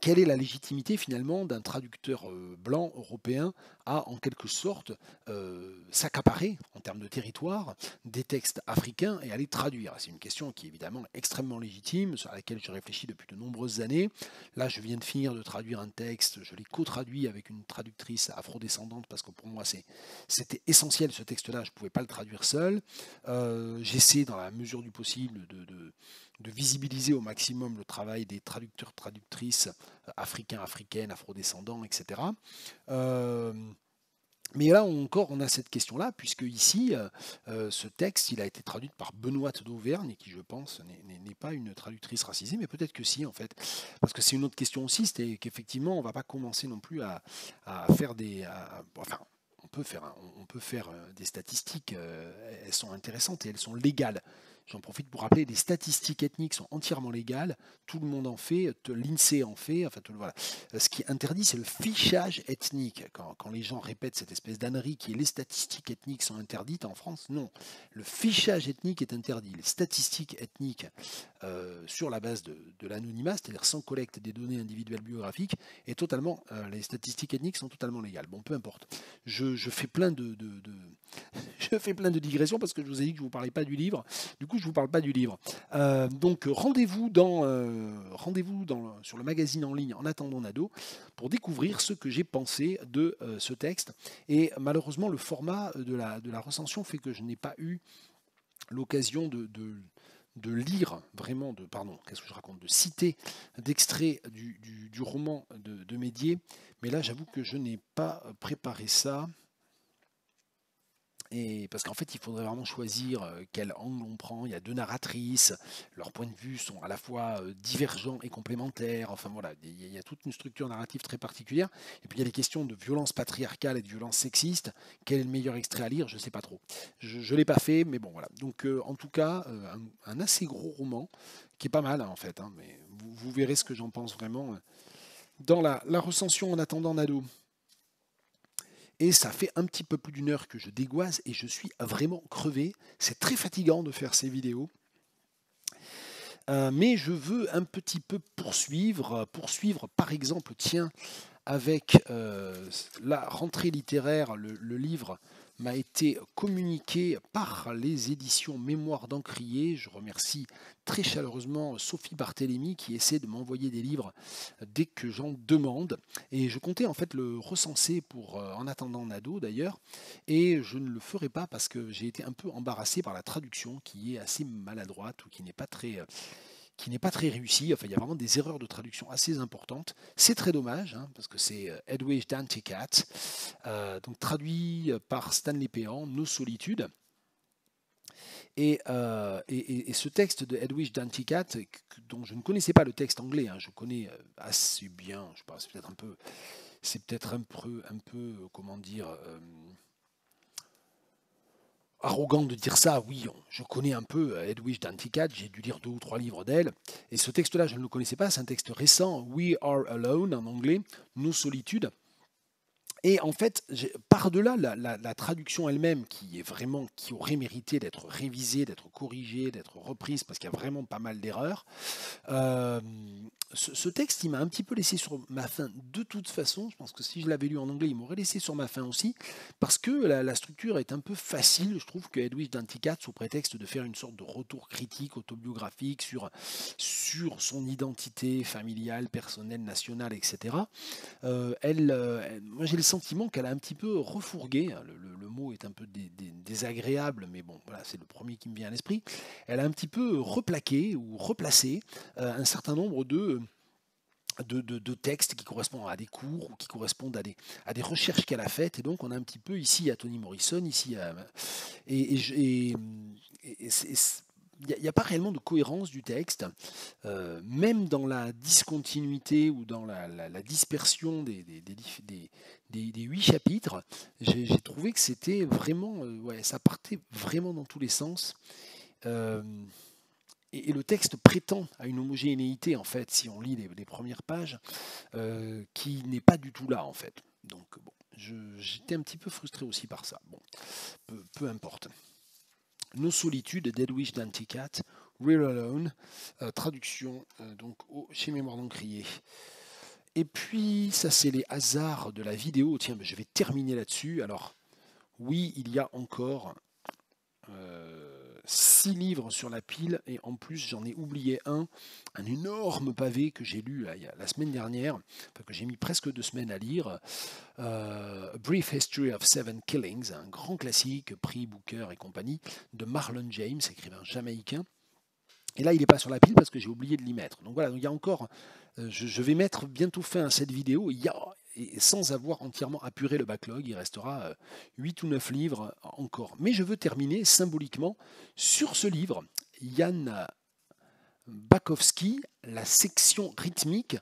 Quelle est la légitimité finalement d'un traducteur blanc européen à en quelque sorte s'accaparer en termes de territoire des textes africains et à les traduire? C'est une question qui est évidemment extrêmement légitime, sur laquelle je réfléchis depuis de nombreuses années. Là, je viens de finir de traduire un texte, je l'ai co-traduit avec une traductrice afrodescendante parce que pour moi c'était essentiel ce texte-là, je ne pouvais pas le traduire seul. J'essaie dans la mesure du possible de visibiliser au maximum le travail des traducteurs, traductrices africains, africaines, afrodescendants, etc. Mais là encore, on a cette question-là, puisque ici, ce texte, il a été traduit par Benoît d'Auvergne, qui, je pense, n'est pas une traductrice racisée, mais peut-être que si, en fait. Parce que c'est une autre question aussi, c'est qu'effectivement, on ne va pas commencer non plus à faire enfin, on peut faire des statistiques, elles sont intéressantes et elles sont légales. J'en profite pour rappeler, les statistiques ethniques sont entièrement légales, tout le monde en fait, l'INSEE en fait, enfin voilà. Ce qui est interdit, c'est le fichage ethnique. Quand les gens répètent cette espèce d'ânerie qui est les statistiques ethniques sont interdites en France, non. Le fichage ethnique est interdit. Les statistiques ethniques sur la base de l'anonymat, c'est-à-dire sans collecte des données individuelles biographiques, est totalement, les statistiques ethniques sont totalement légales. Bon, peu importe. Je fais plein je fais plein de digressions parce que je vous ai dit que je ne vous parlais pas du livre. Du coup, je ne vous parle pas du livre. Donc, rendez-vous sur le magazine en ligne En attendant Nado pour découvrir ce que j'ai pensé de ce texte. Et malheureusement, le format de la recension fait que je n'ai pas eu l'occasion de lire vraiment, qu'est-ce que je raconte, de citer d'extraits du roman de Médier, mais là j'avoue que je n'ai pas préparé ça. Et parce qu'en fait, il faudrait vraiment choisir quel angle on prend. Il y a deux narratrices, leurs points de vue sont à la fois divergents et complémentaires. Enfin voilà, il y a toute une structure narrative très particulière. Et puis il y a les questions de violence patriarcale et de violence sexiste. Quel est le meilleur extrait à lire? Je ne sais pas trop. Je ne l'ai pas fait, mais bon voilà. Donc en tout cas, un assez gros roman qui est pas mal hein, en fait. Hein, mais vous verrez ce que j'en pense vraiment dans la recension en attendant Nado. Et ça fait un petit peu plus d'une heure que je dégoise et je suis vraiment crevé. C'est très fatigant de faire ces vidéos. Mais je veux un petit peu poursuivre par exemple, tiens, avec la rentrée littéraire, le livre m'a été communiqué par les éditions Mémoire d'Encrier. Je remercie très chaleureusement Sophie Barthélémy qui essaie de m'envoyer des livres dès que j'en demande. Et je comptais en fait le recenser pour En attendant Nado d'ailleurs. Et je ne le ferai pas parce que j'ai été un peu embarrassé par la traduction qui est assez maladroite ou qui n'est pas très réussi. Enfin, il y a vraiment des erreurs de traduction assez importantes. C'est très dommage, hein, parce que c'est Edwidge Danticat, donc traduit par Stanley Péan, Nos solitudes. Et ce texte de Edwidge Danticat, dont je ne connaissais pas le texte anglais, hein, je connais assez bien, je sais pas, c'est peut-être un peu, comment dire, arrogant de dire ça, oui, je connais un peu Edwidge Danticat, j'ai dû lire 2 ou 3 livres d'elle, et ce texte-là, je ne le connaissais pas, c'est un texte récent, We Are Alone en anglais, Nos solitudes. Et en fait, par-delà la traduction elle-même, qui aurait mérité d'être révisée, d'être corrigée, d'être reprise, parce qu'il y a vraiment pas mal d'erreurs, euh, ce texte, il m'a un petit peu laissé sur ma faim de toute façon. Je pense que si je l'avais lu en anglais, il m'aurait laissé sur ma faim aussi, parce que la structure est un peu facile. Je trouve que Edwidge Danticat, sous prétexte de faire une sorte de retour critique, autobiographique sur son identité familiale, personnelle, nationale, etc., moi j'ai le sentiment qu'elle a un petit peu refourgué, hein, le mot est un peu désagréable, mais bon, voilà, c'est le premier qui me vient à l'esprit. Elle a un petit peu replaqué ou replacé un certain nombre de textes qui correspondent à des cours ou qui correspondent à des recherches qu'elle a faites. Et donc, on a un petit peu ici à Toni Morrison, ici à. Et il n'y a pas réellement de cohérence du texte, même dans la discontinuité ou dans la dispersion des 8 chapitres. J'ai trouvé que c'était vraiment, ouais, ça partait vraiment dans tous les sens. Euh, et le texte prétend à une homogénéité, en fait, si on lit les premières pages, qui n'est pas du tout là, en fait. Donc, bon, j'étais un petit peu frustré aussi par ça. Bon, peu importe. Nos solitudes d'Edwidge Danticat, We're Alone, traduction donc chez Mémoire d'Encrier. Et puis, ça, c'est les hasards de la vidéo. Tiens, je vais terminer là-dessus. Alors, oui, il y a encore 6 livres sur la pile, et en plus, j'en ai oublié un énorme pavé que j'ai lu là, la semaine dernière, enfin, que j'ai mis presque 2 semaines à lire. A Brief History of Seven Killings, un grand classique, prix Booker et compagnie, de Marlon James, écrivain jamaïcain. Et là, il n'est pas sur la pile parce que j'ai oublié de l'y mettre. Donc voilà, donc il y a encore. Je vais mettre bientôt fin à cette vidéo. Et sans avoir entièrement apuré le backlog, il restera 8 ou 9 livres encore. Mais je veux terminer symboliquement sur ce livre, Jan Bakowski, La section rythmique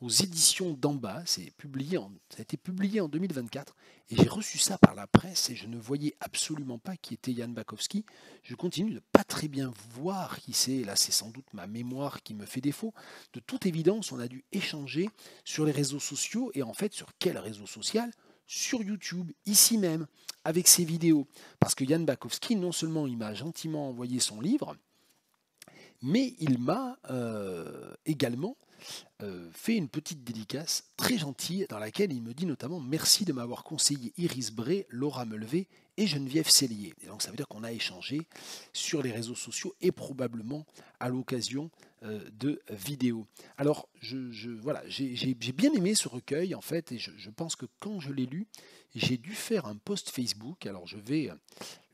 aux éditions d'en bas. Ça a été publié en 2024 et j'ai reçu ça par la presse et je ne voyais absolument pas qui était Jan Bakowski. Je continue de ne pas très bien voir qui c'est. Là, c'est sans doute ma mémoire qui me fait défaut. De toute évidence, on a dû échanger sur les réseaux sociaux et en fait, sur quel réseau social? Sur YouTube, ici même, avec ses vidéos. Parce que Jan Bakowski, non seulement il m'a gentiment envoyé son livre, mais il m'a également fait une petite dédicace très gentille dans laquelle il me dit notamment merci de m'avoir conseillé Iris Bray, Laura Mulvey et Geneviève Cellier. Et donc ça veut dire qu'on a échangé sur les réseaux sociaux et probablement à l'occasion de vidéos. Alors voilà, j'ai bien aimé ce recueil en fait et je pense que quand je l'ai lu, j'ai dû faire un post Facebook. Alors je vais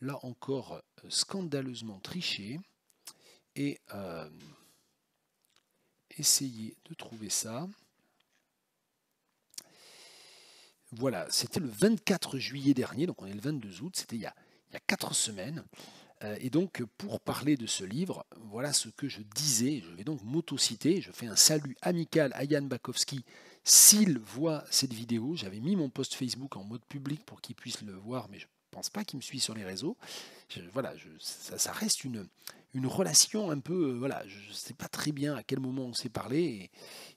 là encore scandaleusement tricher. et essayer de trouver ça. Voilà, c'était le 24 juillet dernier, donc on est le 22 août, c'était il y a 4 semaines. Et donc, pour parler de ce livre, voilà ce que je disais. Je vais donc m'auto-citer. Je fais un salut amical à Jan Bakowski s'il voit cette vidéo. J'avais mis mon post Facebook en mode public pour qu'il puisse le voir, mais je ne pense pas qu'il me suit sur les réseaux. Ça reste une relation un peu. Voilà, je ne sais pas très bien à quel moment on s'est parlé.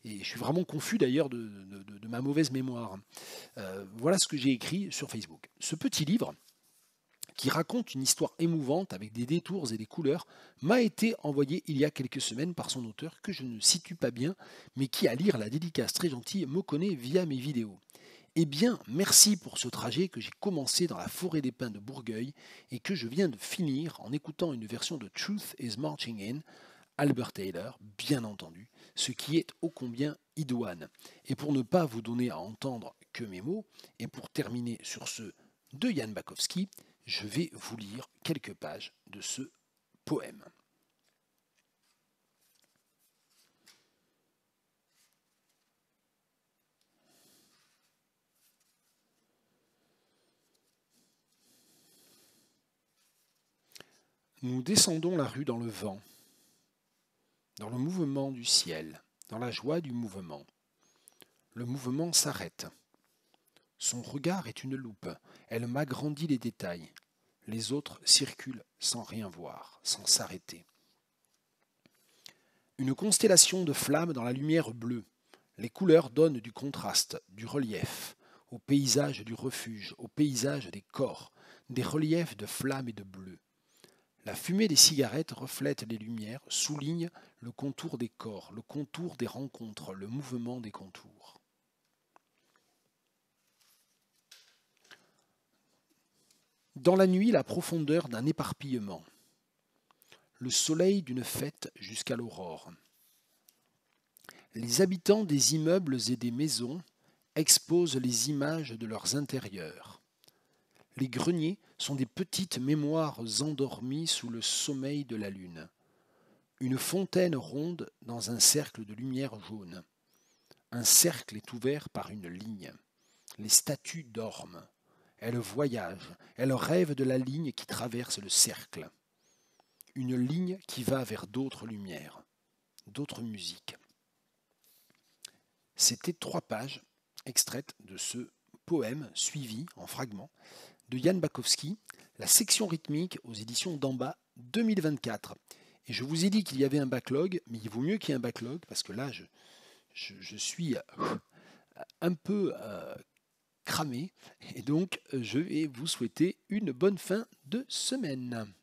Et je suis vraiment confus d'ailleurs de ma mauvaise mémoire. Voilà ce que j'ai écrit sur Facebook. Ce petit livre, qui raconte une histoire émouvante avec des détours et des couleurs, m'a été envoyé il y a quelques semaines par son auteur que je ne situe pas bien, mais qui, à lire la dédicace très gentille, me connaît via mes vidéos. Eh bien, merci pour ce trajet que j'ai commencé dans la forêt des pins de Bourgueil et que je viens de finir en écoutant une version de Truth is Marching In, Albert Taylor, bien entendu, ce qui est ô combien idoine. Et pour ne pas vous donner à entendre que mes mots, et pour terminer sur ceux de Jan Bakowski, je vais vous lire quelques pages de ce poème. Nous descendons la rue dans le vent, dans le mouvement du ciel, dans la joie du mouvement. Le mouvement s'arrête. Son regard est une loupe, elle m'agrandit les détails. Les autres circulent sans rien voir, sans s'arrêter. Une constellation de flammes dans la lumière bleue. Les couleurs donnent du contraste, du relief, au paysage du refuge, au paysage des corps, des reliefs de flammes et de bleu. La fumée des cigarettes reflète les lumières, souligne le contour des corps, le contour des rencontres, le mouvement des contours. Dans la nuit, la profondeur d'un éparpillement. Le soleil d'une fête jusqu'à l'aurore. Les habitants des immeubles et des maisons exposent les images de leurs intérieurs. Les greniers sont des petites mémoires endormies sous le sommeil de la lune. Une fontaine ronde dans un cercle de lumière jaune. Un cercle est ouvert par une ligne. Les statues dorment. Elles voyagent, elles rêvent de la ligne qui traverse le cercle. Une ligne qui va vers d'autres lumières, d'autres musiques. C'était 3 pages extraites de ce poème suivi en fragments de Jan Bakowski, la section rythmique aux éditions d'Amba 2024. Et je vous ai dit qu'il y avait un backlog, mais il vaut mieux qu'il y ait un backlog parce que là, je suis un peu cramé et donc je vais vous souhaiter une bonne fin de semaine.